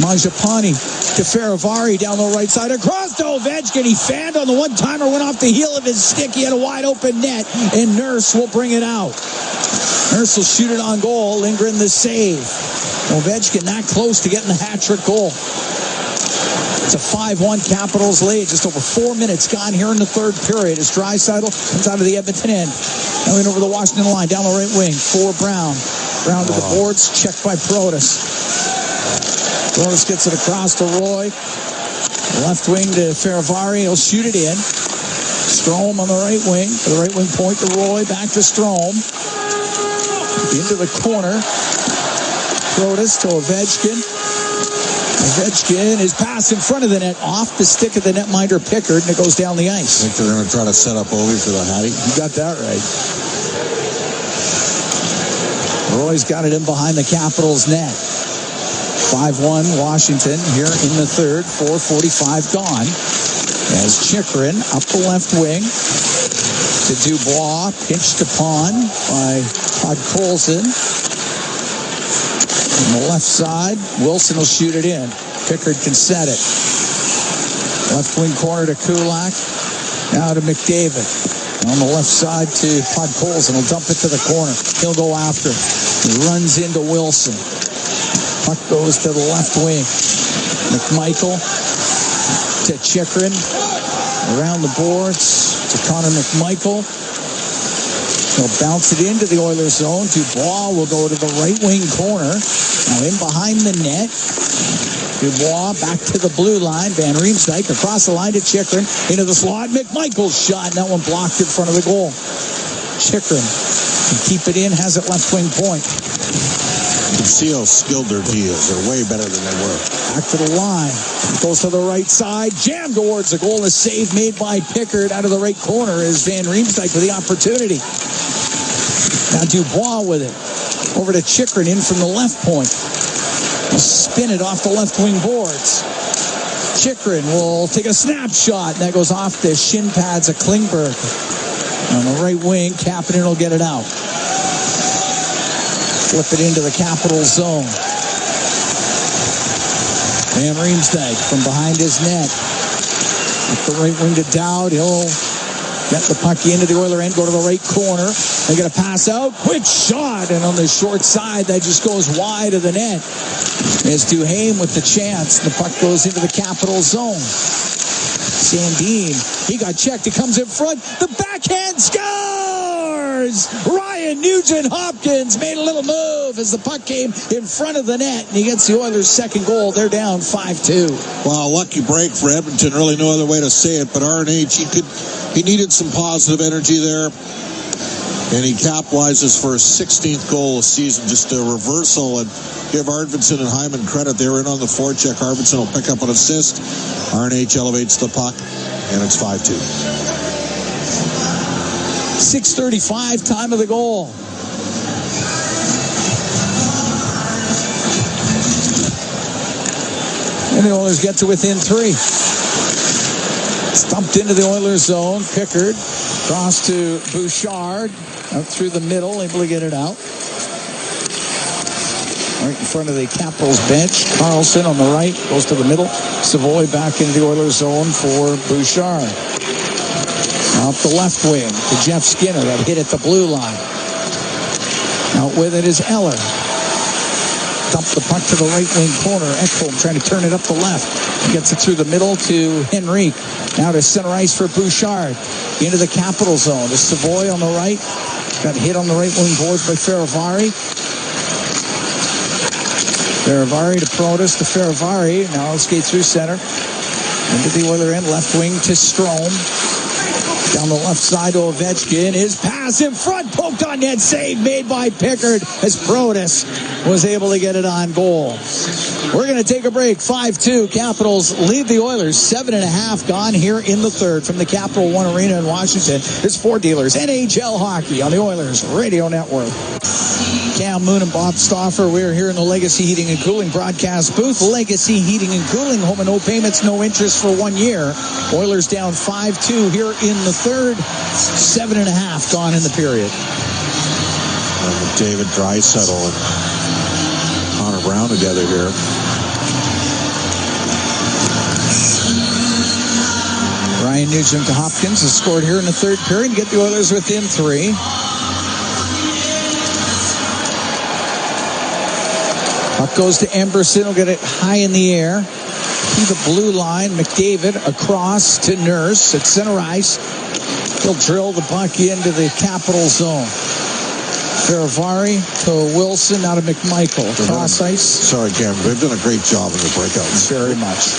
Mangiapane to Faravari down the right side. Across to Ovechkin. He fanned on the one-timer. Went off the heel of his stick. He had a wide open net. And Nurse will bring it out. Nurse will shoot it on goal. Lindgren the save. Ovechkin that close to getting the hat-trick goal. It's a 5-1 Capitals lead. Just over 4 minutes gone here in the third period as Draisaitl comes out of the Edmonton end. Now in over the Washington line, down the right wing for Brown. Brown to the boards, checked by Protas. Protas gets it across to Roy. Left wing to Feravari. He'll shoot it in. Strome on the right wing. To the right wing point to Roy. Back to Strome. Into the corner. Protas to Ovechkin. Ovechkin is pass in front of the net. Off the stick of the netminder Pickard. And it goes down the ice. I think they're going to try to set up Ovi for the Hattie. You got that right. Roy's got it in behind the Capitals net. 5-1 Washington here in the third. 4:45 gone. As Chychrun up the left wing to Dubois. Pinched upon by Podkolzin. On the left side, Wilson will shoot it in. Pickard can set it. Left wing corner to Kulak. Now to McDavid. On the left side to Podkolzin. He'll dump it to the corner. He'll go after. He runs into Wilson. Puck goes to the left wing. McMichael to Chychrun. Around the boards to Connor McMichael. He'll bounce it into the Oilers zone. Dubois will go to the right wing corner. Now in behind the net. Dubois back to the blue line. Van Riemsdyk across the line to Chychrun. Into the slot. McMichael's shot. And that one blocked in front of the goal. Chychrun can keep it in. Has it left wing point. You can see how skilled their D is. They're way better than they were. Back to the line. Goes to the right side. Jammed towards the goal. A save made by Pickard out of the right corner as Van Riemsdyk with the opportunity. Now Dubois with it. Over to Chychrun in from the left point. He'll spin it off the left wing boards. Chychrun will take a snapshot. And that goes off the shin pads of Klingberg. On the right wing, Kapanen will get it out. Flip it into the Capitals zone. Van Riemsdyk from behind his net. At the right wing to Dowd. He'll get the puck into the Oiler end. Go to the right corner. They get a pass out. Quick shot. And on the short side, that just goes wide of the net. It's Duhaime with the chance. The puck goes into the Capitals zone. Sandin, he got checked. He comes in front. The backhand scores! Ryan Nugent-Hopkins made a little move as the puck came in front of the net, and he gets the Oilers' second goal. They're down 5-2. Wow, lucky break for Edmonton. Really no other way to say it, but RNH, he needed some positive energy there, and he capitalizes for his 16th goal of the season. Just a reversal, and give Arvidsson and Hyman credit. They were in on the forecheck. Arvidsson will pick up an assist. RNH elevates the puck, and it's 5-2. 6:35, time of the goal. And the Oilers get to within 3. Stumped into the Oilers zone. Pickard cross to Bouchard. Out through the middle, able to get it out. Right in front of the Capitals bench. Carlson on the right, goes to the middle. Savoy back into the Oilers zone for Bouchard. Out the left wing to Jeff Skinner. That hit at the blue line. Out with it is Eller. Dump the puck to the right wing corner. Ekholm trying to turn it up the left. He gets it through the middle to Henrique. Now to center ice for Bouchard. Into the Capital zone. To Savoy on the right. Got hit on the right wing boards by Feravari. Feravari to Protas to Feravari. Now he'll skate through center. Into the Oiler end. Left wing to Strome. Down the left side to Ovechkin. His pass in front. Poked on net. Save made by Pickard as Protas was able to get it on goal. We're going to take a break. 5-2. Capitals lead the Oilers. 7.5 gone here in the third from the Capital One Arena in Washington. It's Ford Dealers NHL Hockey on the Oilers Radio Network. Cam Moon and Bob Stauffer. We're here in the Legacy Heating and Cooling broadcast booth. Legacy Heating and Cooling. Home and no payments, no interest for 1 year. Oilers down 5-2 here in the third. 7.5 gone in the period. David Draisaitl and Connor Brown together here. Ryan Nugent-Hopkins has scored here in the third period to get the Oilers within 3. Puck goes to Emberson. He'll get it high in the air. To the blue line. McDavid across to Nurse at center ice. He'll drill the puck into the Capital zone. Ferravari to Wilson, out of McMichael. Cross ice. Sorry, Cam. They've done a great job in the breakouts. Very much.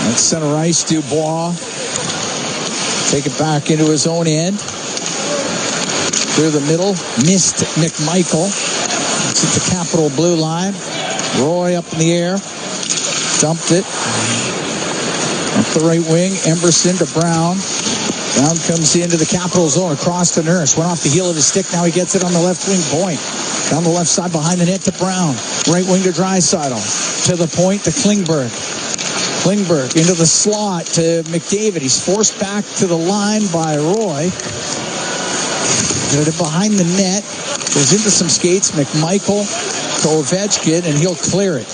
That's center ice. Dubois. Take it back into his own end. Through the middle. Missed McMichael. It's at the Capital blue line. Roy up in the air. Dumped it. Up the right wing. Emberson to Brown. Brown comes into the Capital zone, across to Nurse. Went off the heel of his stick. Now he gets it on the left wing point. Down the left side behind the net to Brown. Right wing to Draisaitl. To the point to Klingberg. Klingberg into the slot to McDavid. He's forced back to the line by Roy. Got it behind the net. Goes into some skates. McMichael to Ovechkin, and he'll clear it.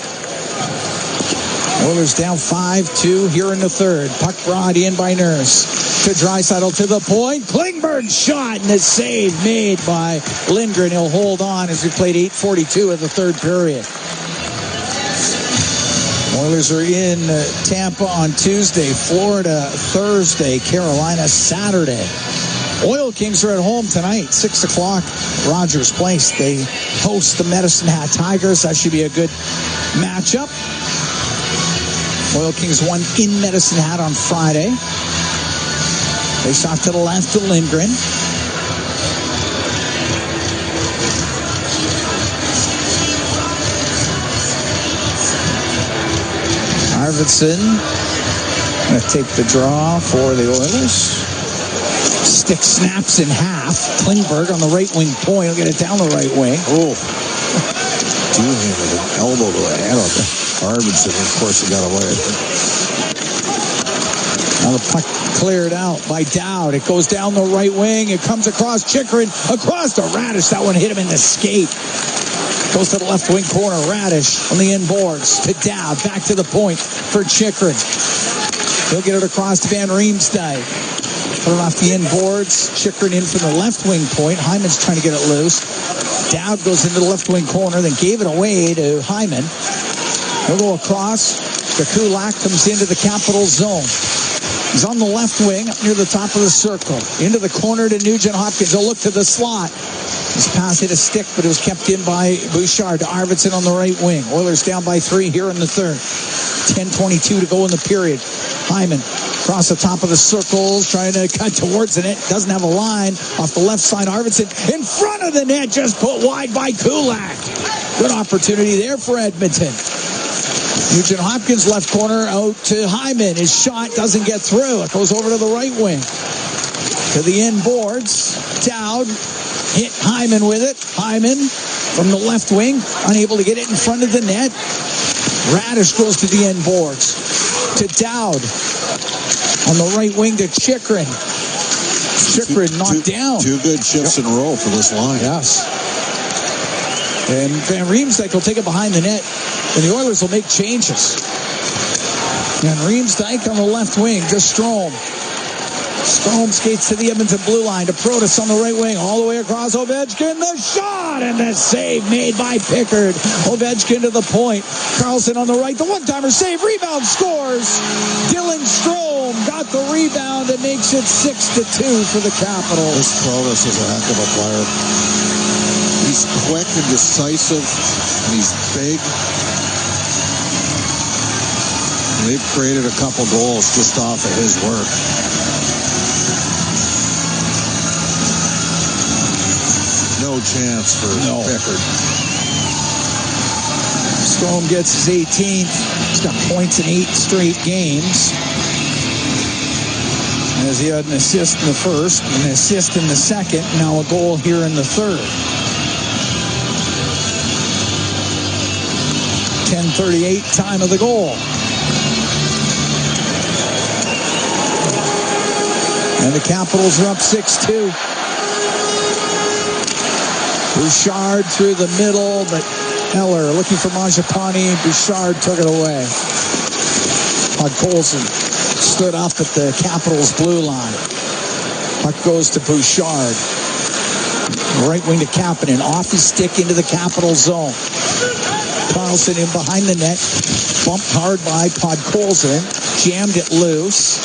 Oilers down 5-2 here in the third. Puck brought in by Nurse. To Draisaitl to the point. Klingberg shot, and a save made by Lindgren. He'll hold on as we played 8:42 of the third period. Oilers are in Tampa on Tuesday, Florida Thursday, Carolina Saturday. Oil Kings are at home tonight, 6 o'clock, Rogers Place. They host the Medicine Hat Tigers. That should be a good matchup. Oil Kings won in Medicine Hat on Friday. Face off to the left to Lindgren. Arvidsson going to take the draw for the Oilers. Stick snaps in half. Klingberg on the right wing point. He'll get it down the right wing. Oh. Two-handed elbow to the head on Arvidsson. Of course, he got away. Now the puck cleared out by Dowd. It goes down the right wing. It comes across Chychrun. Across to Radish. That one hit him in the skate. Goes to the left wing corner. Radish on the inboards to Dowd. Back to the point for Chychrun. He'll get it across to Van Riemsdyk. Put it off the inboards. Chychrun in from the left wing point. Hyman's trying to get it loose. Dowd goes into the left wing corner, then gave it away to Hyman. He'll go across. The Kulak comes into the Capital zone. He's on the left wing, up near the top of the circle. Into the corner to Nugent Hopkins. He'll look to the slot. His pass hit a stick, but it was kept in by Bouchard to Arvidsson on the right wing. Oilers down by 3 here in the third. 10:22 to go in the period. Hyman across the top of the circles, trying to cut towards the net. Doesn't have a line. Off the left side, Arvidsson in front of the net, just put wide by Kulak. Good opportunity there for Edmonton. Nugent Hopkins left corner out to Hyman. His shot doesn't get through. It goes over to the right wing. To the inboards. Dowd hit Hyman with it. Hyman from the left wing, unable to get it in front of the net. Radish goes to the inboards. To Dowd. On the right wing to Chychrun. Chychrun knocked down. 2 good shifts in a row for this line. Yes. And Van Riemsdyk will take it behind the net. And the Oilers will make changes. And Riemsdyk on the left wing to Strome. Strome skates to the Edmonton blue line to Protas on the right wing. All the way across Ovechkin. The shot and the save made by Pickard. Ovechkin to the point. Carlson on the right. The one-timer save. Rebound scores. Dylan Strome got the rebound and makes it 6-2 for the Capitals. This Protas is a heck of a player. He's quick and decisive, and he's big. And they've created a couple goals just off of his work. No chance for Pickard. Strome gets his 18th. He's got points in 8 straight games. As he had an assist in the first, an assist in the second, now a goal here in the third. 10:38, time of the goal. And the Capitals are up 6-2. Bouchard through the middle, but Eller looking for Mangiapane. Bouchard took it away. Colson stood up at the Capitals blue line. Puck goes to Bouchard. Right wing to Kapanen. Off his stick into the Capital zone. Carlson in behind the net. Bumped hard by Podkolzin. Jammed it loose.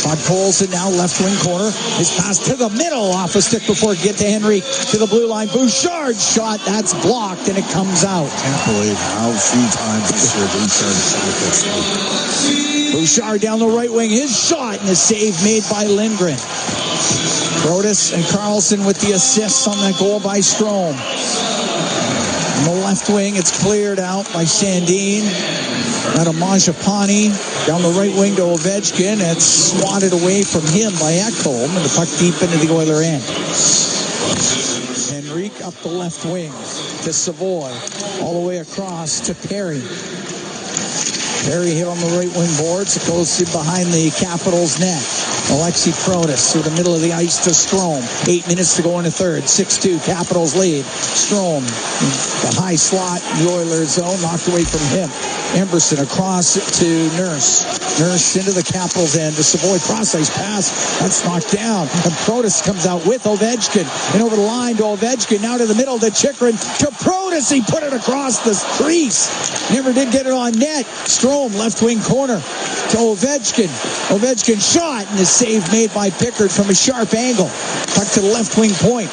Podkolzin now left wing corner. His pass to the middle off a stick before it get to Henry to the blue line. Bouchard's shot, that's blocked, and it comes out. Can't believe how few times this year Bouchard shot gets through. Bouchard down the right wing. His shot and a save made by Lindgren. Brodus and Carlson with the assists on that goal by Strome. On the left wing, it's cleared out by Sandin. Out of Mangiapane. Down the right wing to Ovechkin. It's swatted away from him by Ekholm. And the puck deep into the Oiler end. Henrique up the left wing to Savoy. All the way across to Perry. Perry hit on the right wing boards. It goes in behind the Capitals net. Alexi Protas through the middle of the ice to Strome. 8 minutes to go in the third. 6-2, Capitals lead. Strome, the high slot, the Oilers zone, knocked away from him. Emberson across to Nurse. Nurse into the Capitals end to Savoy. Cross-ice pass. That's knocked down. And Protas comes out with Ovechkin. And over the line to Ovechkin. Now to the middle to Chychrun. To Protas. He put it across the crease. Never did get it on net. Strome, left wing corner to Ovechkin. Ovechkin shot and a save made by Pickard from a sharp angle. Puck to the left wing point.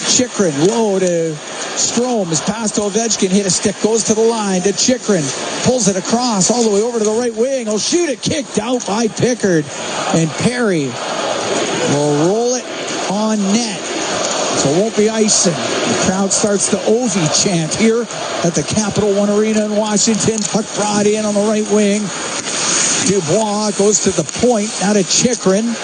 Chychrun low to Strome. His pass to Ovechkin. Hit a stick. Goes to the line to Chychrun. Pulls it across all the way over to the right wing. He'll shoot it. Kicked out by Pickard. And Perry will roll it on net. So it won't be icing. The crowd starts the Ovi chant here at the Capital One Arena in Washington. Puck brought in on the right wing. Dubois goes to the point. Now to Chychrun.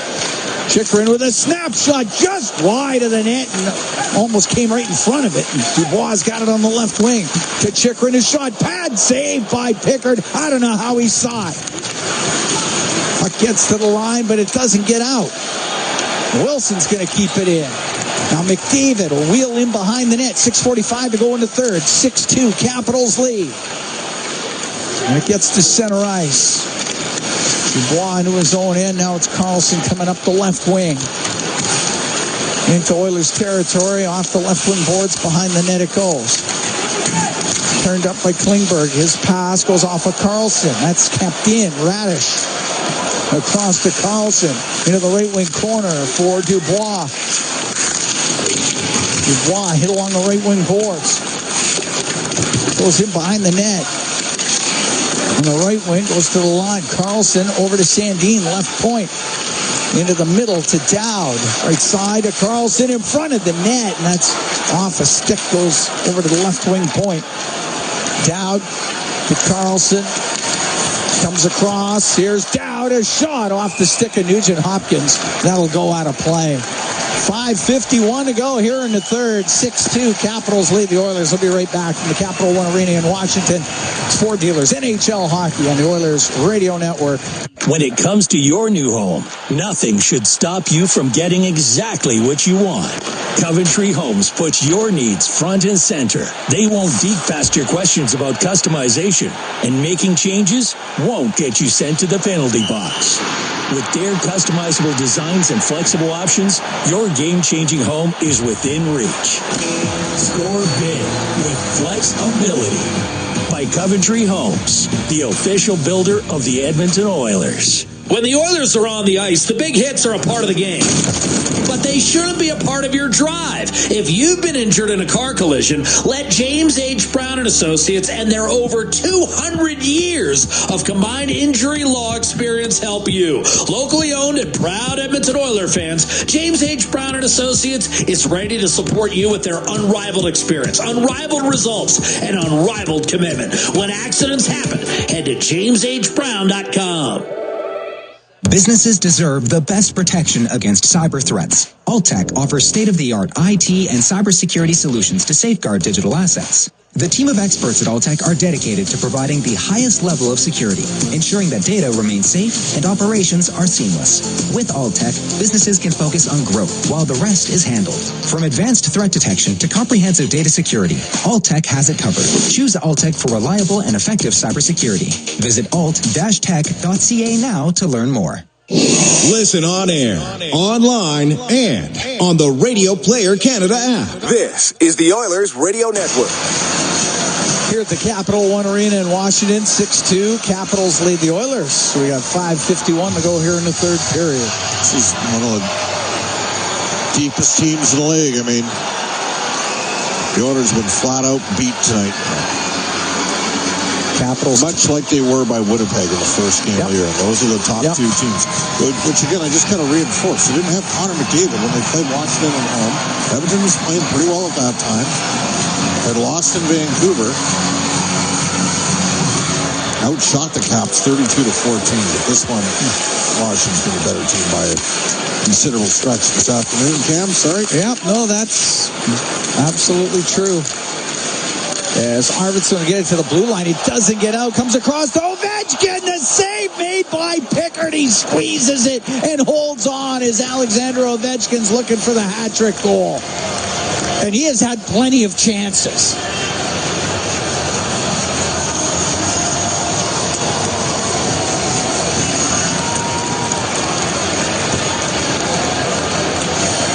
Chychrun with a snapshot just wide of the net and almost came right in front of it. And Dubois got it on the left wing to Chychrun. His shot pad saved by Pickard. I don't know how he saw it. Puck gets to the line, but it doesn't get out. Wilson's going to keep it in. Now McDavid will wheel in behind the net. 6:45 to go in the third. 6-2, Capitals lead. And it gets to center ice. Dubois into his own end. Now it's Carlson coming up the left wing. Into Oilers territory. Off the left wing boards. Behind the net it goes. Turned up by Klingberg. His pass goes off of Carlson. That's kept in. Radish. Across to Carlson. Into the right wing corner for Dubois. Dubois hit along the right wing boards. Goes in behind the net. On the right wing, goes to the line. Carlson over to Sandin, left point. Into the middle to Dowd. Right side to Carlson in front of the net. And that's off a stick, goes over to the left wing point. Dowd to Carlson. Comes across. Here's Dowd. A shot off the stick of Nugent Hopkins. That'll go out of play. 5:51 to go here in the third. 6-2, Capitals lead. The Oilers will be right back from the Capital One Arena in Washington. It's Ford Dealers, NHL Hockey on the Oilers Radio Network. When it comes to your new home, nothing should stop you from getting exactly what you want. Coventry Homes puts your needs front and center. They won't dig past your questions about customization, and making changes won't get you sent to the penalty box. With their customizable designs and flexible options, your game-changing home is within reach. Score big with flexibility by Coventry Homes, the official builder of the Edmonton Oilers. When the Oilers are on the ice, the big hits are a part of the game. But they shouldn't be a part of your drive. If you've been injured in a car collision, let James H. Brown & Associates and their over 200 years of combined injury law experience help you. Locally owned and proud Edmonton Oiler fans, James H. Brown & Associates is ready to support you with their unrivaled experience, unrivaled results, and unrivaled commitment. When accidents happen, head to jameshbrown.com. Businesses deserve the best protection against cyber threats. Alltech offers state-of-the-art IT and cybersecurity solutions to safeguard digital assets. The team of experts at Alltech are dedicated to providing the highest level of security, ensuring that data remains safe and operations are seamless. With Alltech, businesses can focus on growth while the rest is handled. From advanced threat detection to comprehensive data security, Alltech has it covered. Choose Alltech for reliable and effective cybersecurity. Visit alt-tech.ca now to learn more. Listen on air, online, and on the Radio Player Canada app. This is the Oilers Radio Network. Here at the Capital One Arena in Washington, 6-2. Capitals lead the Oilers. So we got 5:51 to go here in the third period. This is one of the deepest teams in the league. I mean, the Oilers have been flat out beat tonight. Capitals, much like they were by Winnipeg in the first game of the year. Those are the top two teams. Which, again, I just kind of reinforced. They didn't have Connor McDavid when they played Washington at home. Edmonton was playing pretty well at that time. Had lost in Vancouver. Outshot the Caps 32-14. But this one, Washington's been a better team by a considerable stretch this afternoon. Cam, sorry? Yeah, no, that's absolutely true. As Arvidsson will get it to the blue line, he doesn't get out, comes across to Ovechkin, the save made by Pickard. He squeezes it and holds on as Alexander Ovechkin's looking for the hat-trick goal. And he has had plenty of chances.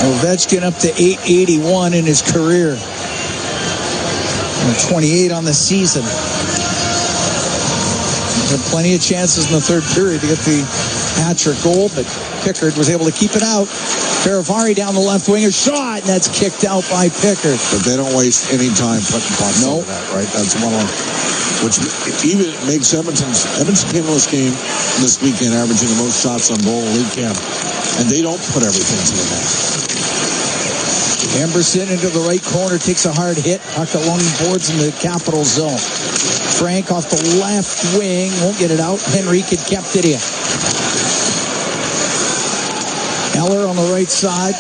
Ovechkin up to .881 in his career. 28 on the season. Had plenty of chances in the third period to get the hat-trick goal, but Pickard was able to keep it out. Faravari down the left wing, a shot, and that's kicked out by Pickard. But they don't waste any time putting pucks over that, right? That's one of them. Which even makes Edmonton came to this game this weekend averaging the most shots on goal in league camp. And they don't put everything to the net. Emberson into the right corner, takes a hard hit. Puck along the boards in the Capital zone. Frank off the left wing, won't get it out. Henrique had kept it in. Eller on the right side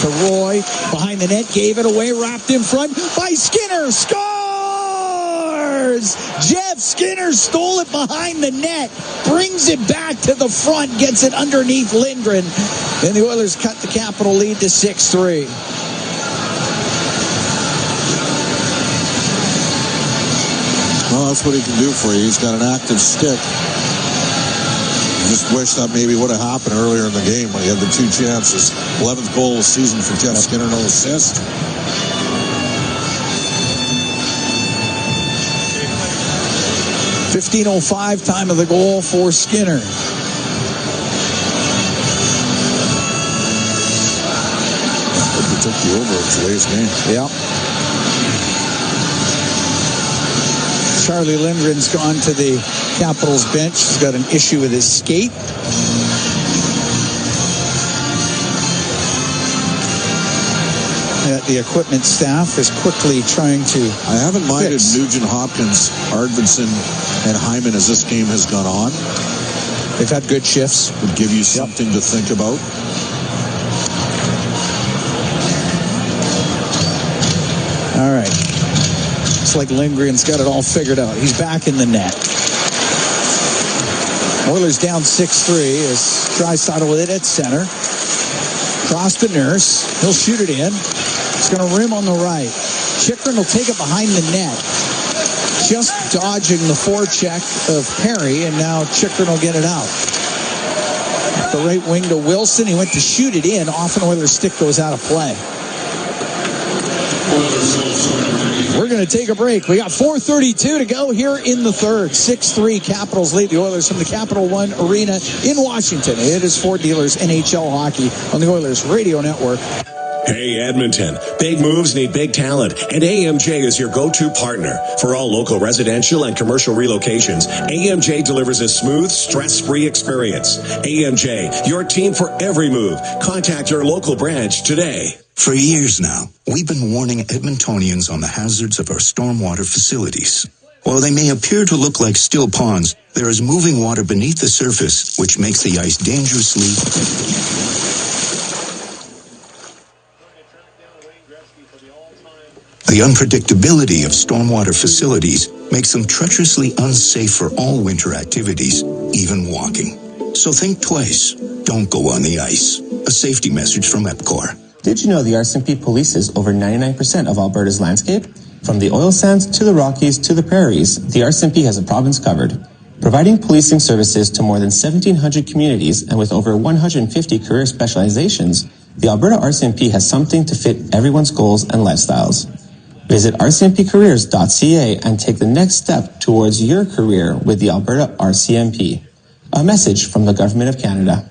to Roy. Behind the net, gave it away, wrapped in front by Skinner. Scores! Jeff Skinner stole it behind the net. Brings it back to the front, gets it underneath Lindgren. And the Oilers cut the Capital lead to 6-3. Well, that's what he can do for you. He's got an active stick. Just wish that maybe would have happened earlier in the game when he had the two chances. 11th goal of the season for Jeff Skinner, no assist. .15:05 time of the goal for Skinner. He took the over in today's game. Yeah. Charlie Lindgren's gone to the Capitals bench. He's got an issue with his skate. The equipment staff is quickly trying to I haven't minded Nugent Hopkins, Arvidsson, and Hyman as this game has gone on. They've had good shifts. Would give you something to think about. All right. It's like Lindgren's got it all figured out. He's back in the net. Oilers down 6-3 as Draisaitl with it at center. Cross to Nurse. He'll shoot it in. It's going to rim on the right. Chychrun will take it behind the net. Just dodging the forecheck of Perry, and now Chychrun will get it out. The right wing to Wilson. He went to shoot it in. Often Oilers' stick goes out of play. We're going to take a break. We got 4:32 to go here in the third. 6-3 Capitals lead the Oilers from the Capital One Arena in Washington. It is Ford Dealers NHL Hockey on the Oilers Radio Network. Hey, Edmonton. Big moves need big talent, and AMJ is your go-to partner. For all local residential and commercial relocations, AMJ delivers a smooth, stress-free experience. AMJ, your team for every move. Contact your local branch today. For years now, we've been warning Edmontonians on the hazards of our stormwater facilities. While they may appear to look like still ponds, there is moving water beneath the surface, which makes the ice dangerously... The unpredictability of stormwater facilities makes them treacherously unsafe for all winter activities, even walking. So think twice. Don't go on the ice. A safety message from EPCOR. Did you know the RCMP polices over 99% of Alberta's landscape? From the oil sands to the Rockies to the prairies, the RCMP has a province covered. Providing policing services to more than 1,700 communities and with over 150 career specializations, the Alberta RCMP has something to fit everyone's goals and lifestyles. Visit rcmpcareers.ca and take the next step towards your career with the Alberta RCMP. A message from the Government of Canada.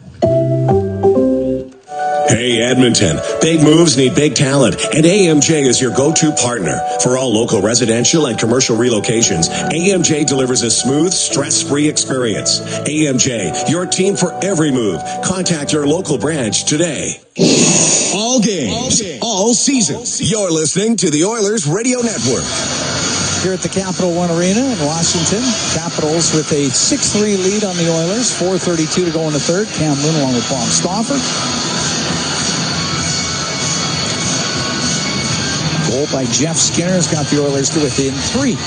Hey Edmonton, big moves need big talent, and AMJ is your go-to partner. For all local residential and commercial relocations, AMJ delivers a smooth, stress-free experience. AMJ, your team for every move. Contact your local branch today. All games, all seasons. You're listening to the Oilers Radio Network. Here at the Capital One Arena in Washington, Capitals with a 6-3 lead on the Oilers. 4:32 to go in the third. Cam Moon along with Bob Stauffer. Goal by Jeff Skinner has got the Oilers to within 3.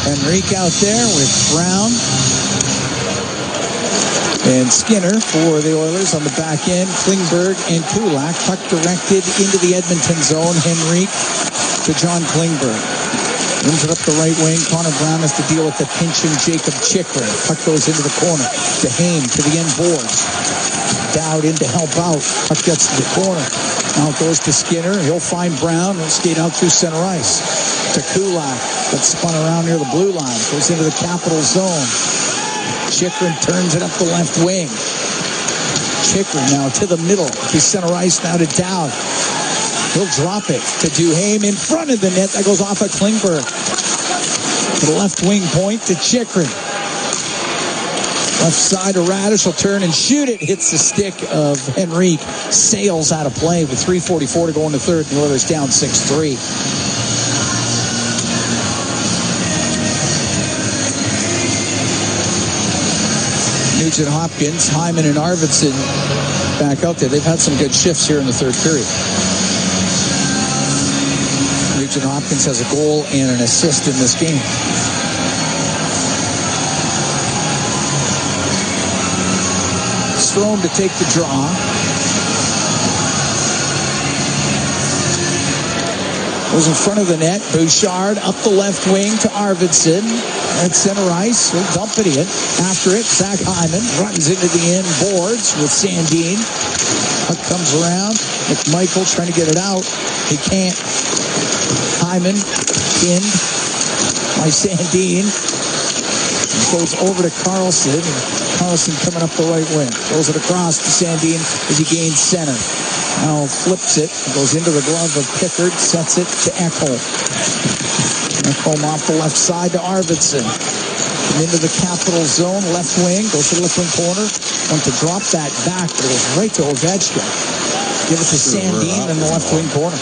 Henrique out there with Brown and Skinner for the Oilers on the back end. Klingberg and Kulak. Puck directed into the Edmonton zone. Henrique to John Klingberg. Brings it up the right wing. Connor Brown has to deal with the pinching Jacob Chikrin. Puck goes into the corner. To Haim, to the end boards. Dowd in to help out. Puck gets to the corner. Now it goes to Skinner. He'll find Brown. He'll skate out through center ice. To Kulak. That's spun around near the blue line. Goes into the Capital zone. Chikrin turns it up the left wing. Chikrin now to the middle. To center ice now to Dowd. He'll drop it to Duhaime in front of the net. That goes off of Klingberg. To the left wing point to Chikrin. Left side to Radish. Will turn and shoot it. Hits the stick of Henrique. Sails out of play with 3:44 to go in the third. The Oilers down 6-3. Nugent Hopkins, Hyman, and Arvidsson back out there. They've had some good shifts here in the third period. Nugent Hopkins has a goal and an assist in this game. Strome to take the draw. Goes in front of the net. Bouchard up the left wing to Arvidsson. At center ice, he'll dump it in. After it, Zach Hyman runs into the end boards with Sandin. Puck comes around. McMichael trying to get it out. He can't. Hyman pinned by Sandin. Goes over to Carlson. Carlson coming up the right wing. Throws it across to Sandin as he gains center. Now flips it. Goes into the glove of Pickard. Sets it to Ekholm. Ekholm off the left side to Arvidsson. And into the Capital zone. Left wing. Goes to the left wing corner. Want to drop that back. But it goes right to Ovechkin. Give it to Sandin in the left wing corner.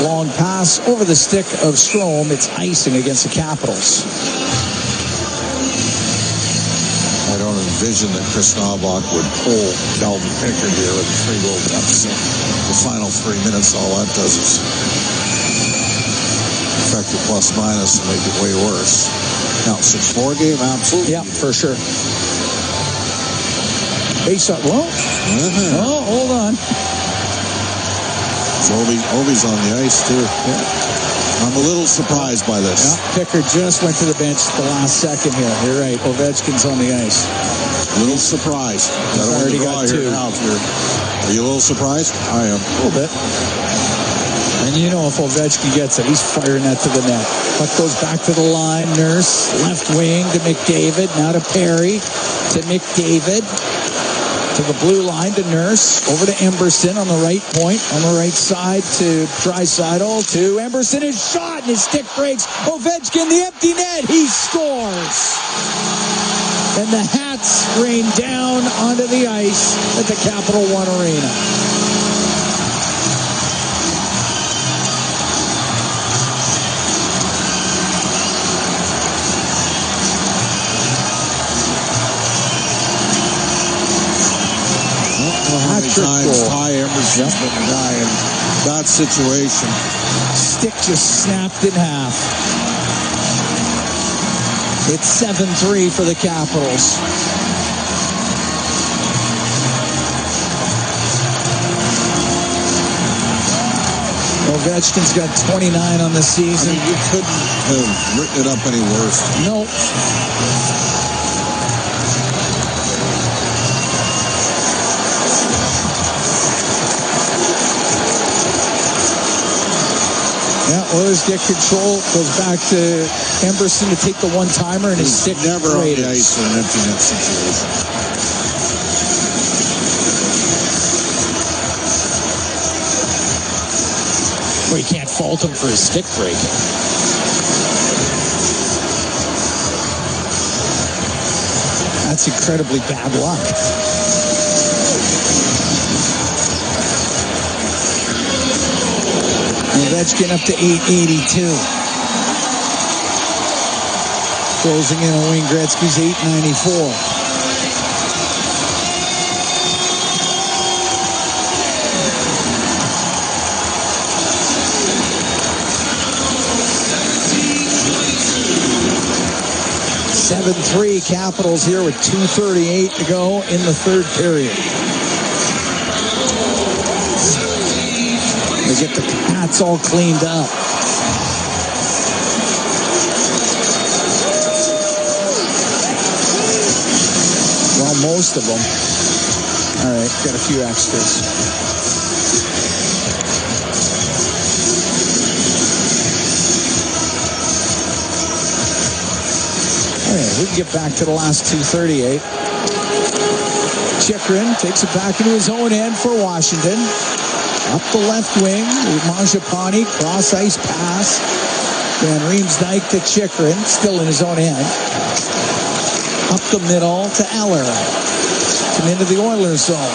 Long pass over the stick of Strome. It's icing against the Capitals. I don't envision that Chris Knobloch would pull Calvin Pickard here with a 3-goal deficit. The final 3 minutes, all that does is affect the plus minus and make it way worse. Now, 6-4 game, absolutely. Yeah, for sure. Face up. Well, oh, hold on. So Ovi's on the ice, too. Yeah. I'm a little surprised by this. Yeah, Pickard just went to the bench at the last second here. You're right. Ovechkin's on the ice. A little surprised. He's already got 2. Are you a little surprised? I am. A little bit. And you know if Ovechkin gets it, he's firing that to the net. Puck goes back to the line. Nurse, left wing to McDavid. Now to Perry. To McDavid. To the blue line to Nurse. Over to Emberson on the right point. On the right side to Draisaitl. To Emberson. His shot and his stick breaks. Ovechkin, the empty net. He scores. And the hats rain down onto the ice at the Capital One Arena. Ty Emerson's been a guy in that situation. Stick just snapped in half. It's 7-3 for the Capitals. Ovechkin's got 29 on the season. I mean, you couldn't have written it up any worse. Nope. Oilers get control. Goes back to Emberson to take the one-timer, and his stick never on rated. the ice in an empty net situation. Well, you can't fault him for his stick breaking. That's incredibly bad luck. Ovechkin up to 882. Closing in on Wayne Gretzky's 894. (7-3) Capitals here with 2:38 to go in the third period. They get the Pats all cleaned up. Well, most of them. All right, got a few extras. We can get back to the last 2:38. Chychrun takes it back into his own end for Washington. Up the left wing with Mangiapane, cross ice pass. Van Riemsdyk to Chychrun, still in his own end. Up the middle to Eller. Come into the Oilers zone.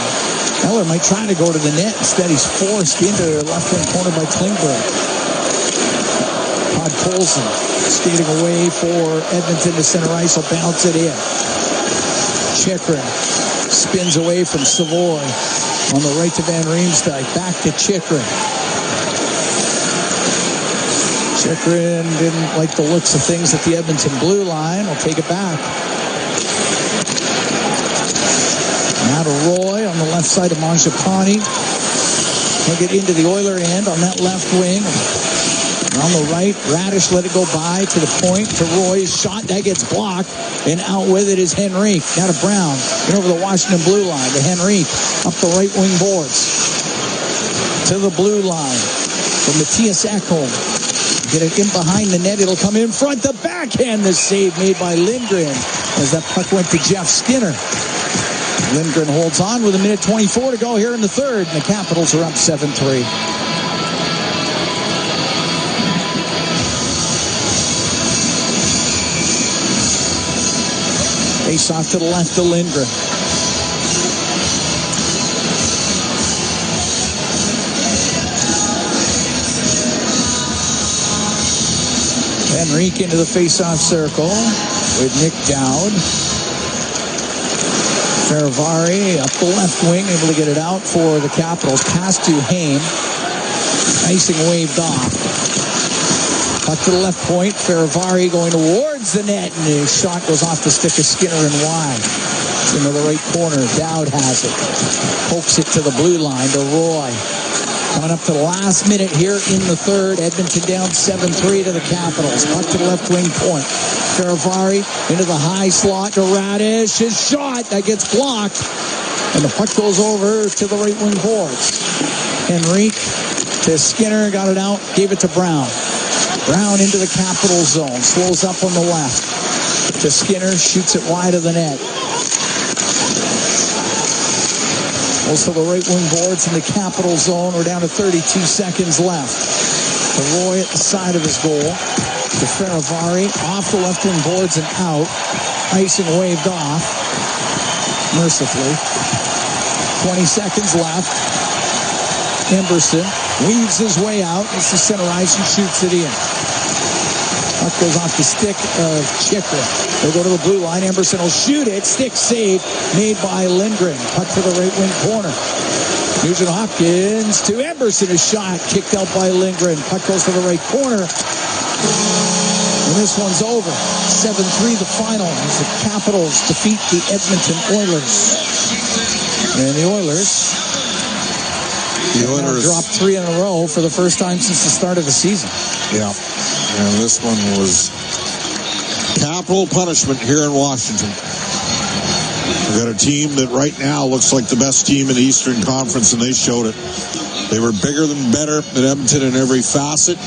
Eller might try to go to the net. Instead, he's forced into the left wing corner by Klingberg. Todd Colson skating away for Edmonton to center ice. Will bounce it in. Chychrun spins away from Savoy. On the right to Van Riemsdyk. Back to Chychrun. Chychrun didn't like the looks of things at the Edmonton blue line. Will take it back. Now to Roy on the left side of Mangiapane. He'll get into the Oiler end on that left wing. On the right, Radish let it go by to the point to Roy's shot. That gets blocked, and out with it is Henrique. Now to Brown, and over the Washington blue line to Henrique. Up the right wing boards. To the blue line for Matthias Ekholm. Get it in behind the net. It'll come in front. The backhand, the save made by Lindgren as that puck went to Jeff Skinner. Lindgren holds on with 1:24 to go here in the third, and the Capitals are up 7-3. Face off to the left to Lindgren. Henrique into the face-off circle with Nick Dowd. Ferravari up the left wing, able to get it out for the Capitals. Pass to Hain. Icing waved off. Puck to the left point. Ferravari going towards the net, and his shot goes off the stick of Skinner and wide. Into the right corner. Dowd has it. Pokes it to the blue line to Roy. Coming up to the last minute here in the third. Edmonton down 7-3 to the Capitals. Puck to the left wing point. Ferravari into the high slot to Radish. His shot, that gets blocked. And the puck goes over to the right wing boards. Henrique to Skinner, got it out, gave it to Brown. Brown into the Capital zone, slows up on the left. To Skinner, shoots it wide of the net. Also the right wing boards in the Capital zone. We're down to 32 seconds left. To Roy at the side of his goal. To Ferravari, off the left wing boards and out. Icing waved off. Mercifully. 20 seconds left. Emberson weaves his way out. It's the center ice and shoots it in. Puck goes off the stick of Chychrun. They'll go to the blue line. Emberson will shoot it. Stick save made by Lindgren. Puck to the right wing corner. Nugent Hopkins to Emberson. A shot kicked out by Lindgren. Puck goes to the right corner. And this one's over. 7-3 the final as the Capitals defeat the Edmonton Oilers. And the Oilers dropped 3 in a row for the first time since the start of the season. Yeah. And this one was capital punishment here in Washington. We've got a team that right now looks like the best team in the Eastern Conference, and they showed it. They were bigger than better than Edmonton in every facet.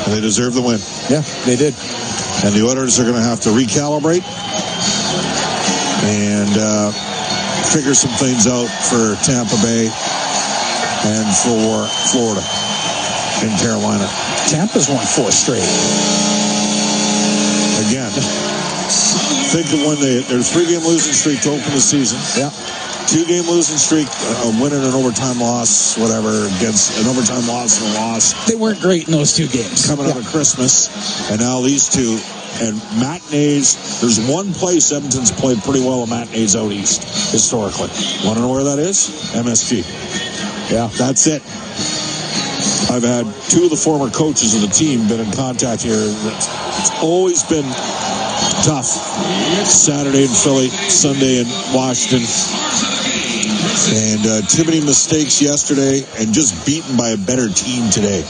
And they deserve the win. Yeah, they did. And the Oilers are going to have to recalibrate and figure some things out for Tampa Bay and for Florida and Carolina. Tampa's won 4 straight. Again, think of when their 3-game losing streak to open the season. Yeah. 2-game losing streak, winning an overtime loss, whatever, against an overtime loss and a loss. They weren't great in those 2 games. Coming out of Christmas, and now these 2. And matinees, there's one place Edmonton's played pretty well at matinees out east, historically. Want to know where that is? MSG. Yeah. That's it. I've had 2 of the former coaches of the team been in contact here. It's always been tough. Saturday in Philly, Sunday in Washington. And too many mistakes yesterday and just beaten by a better team today.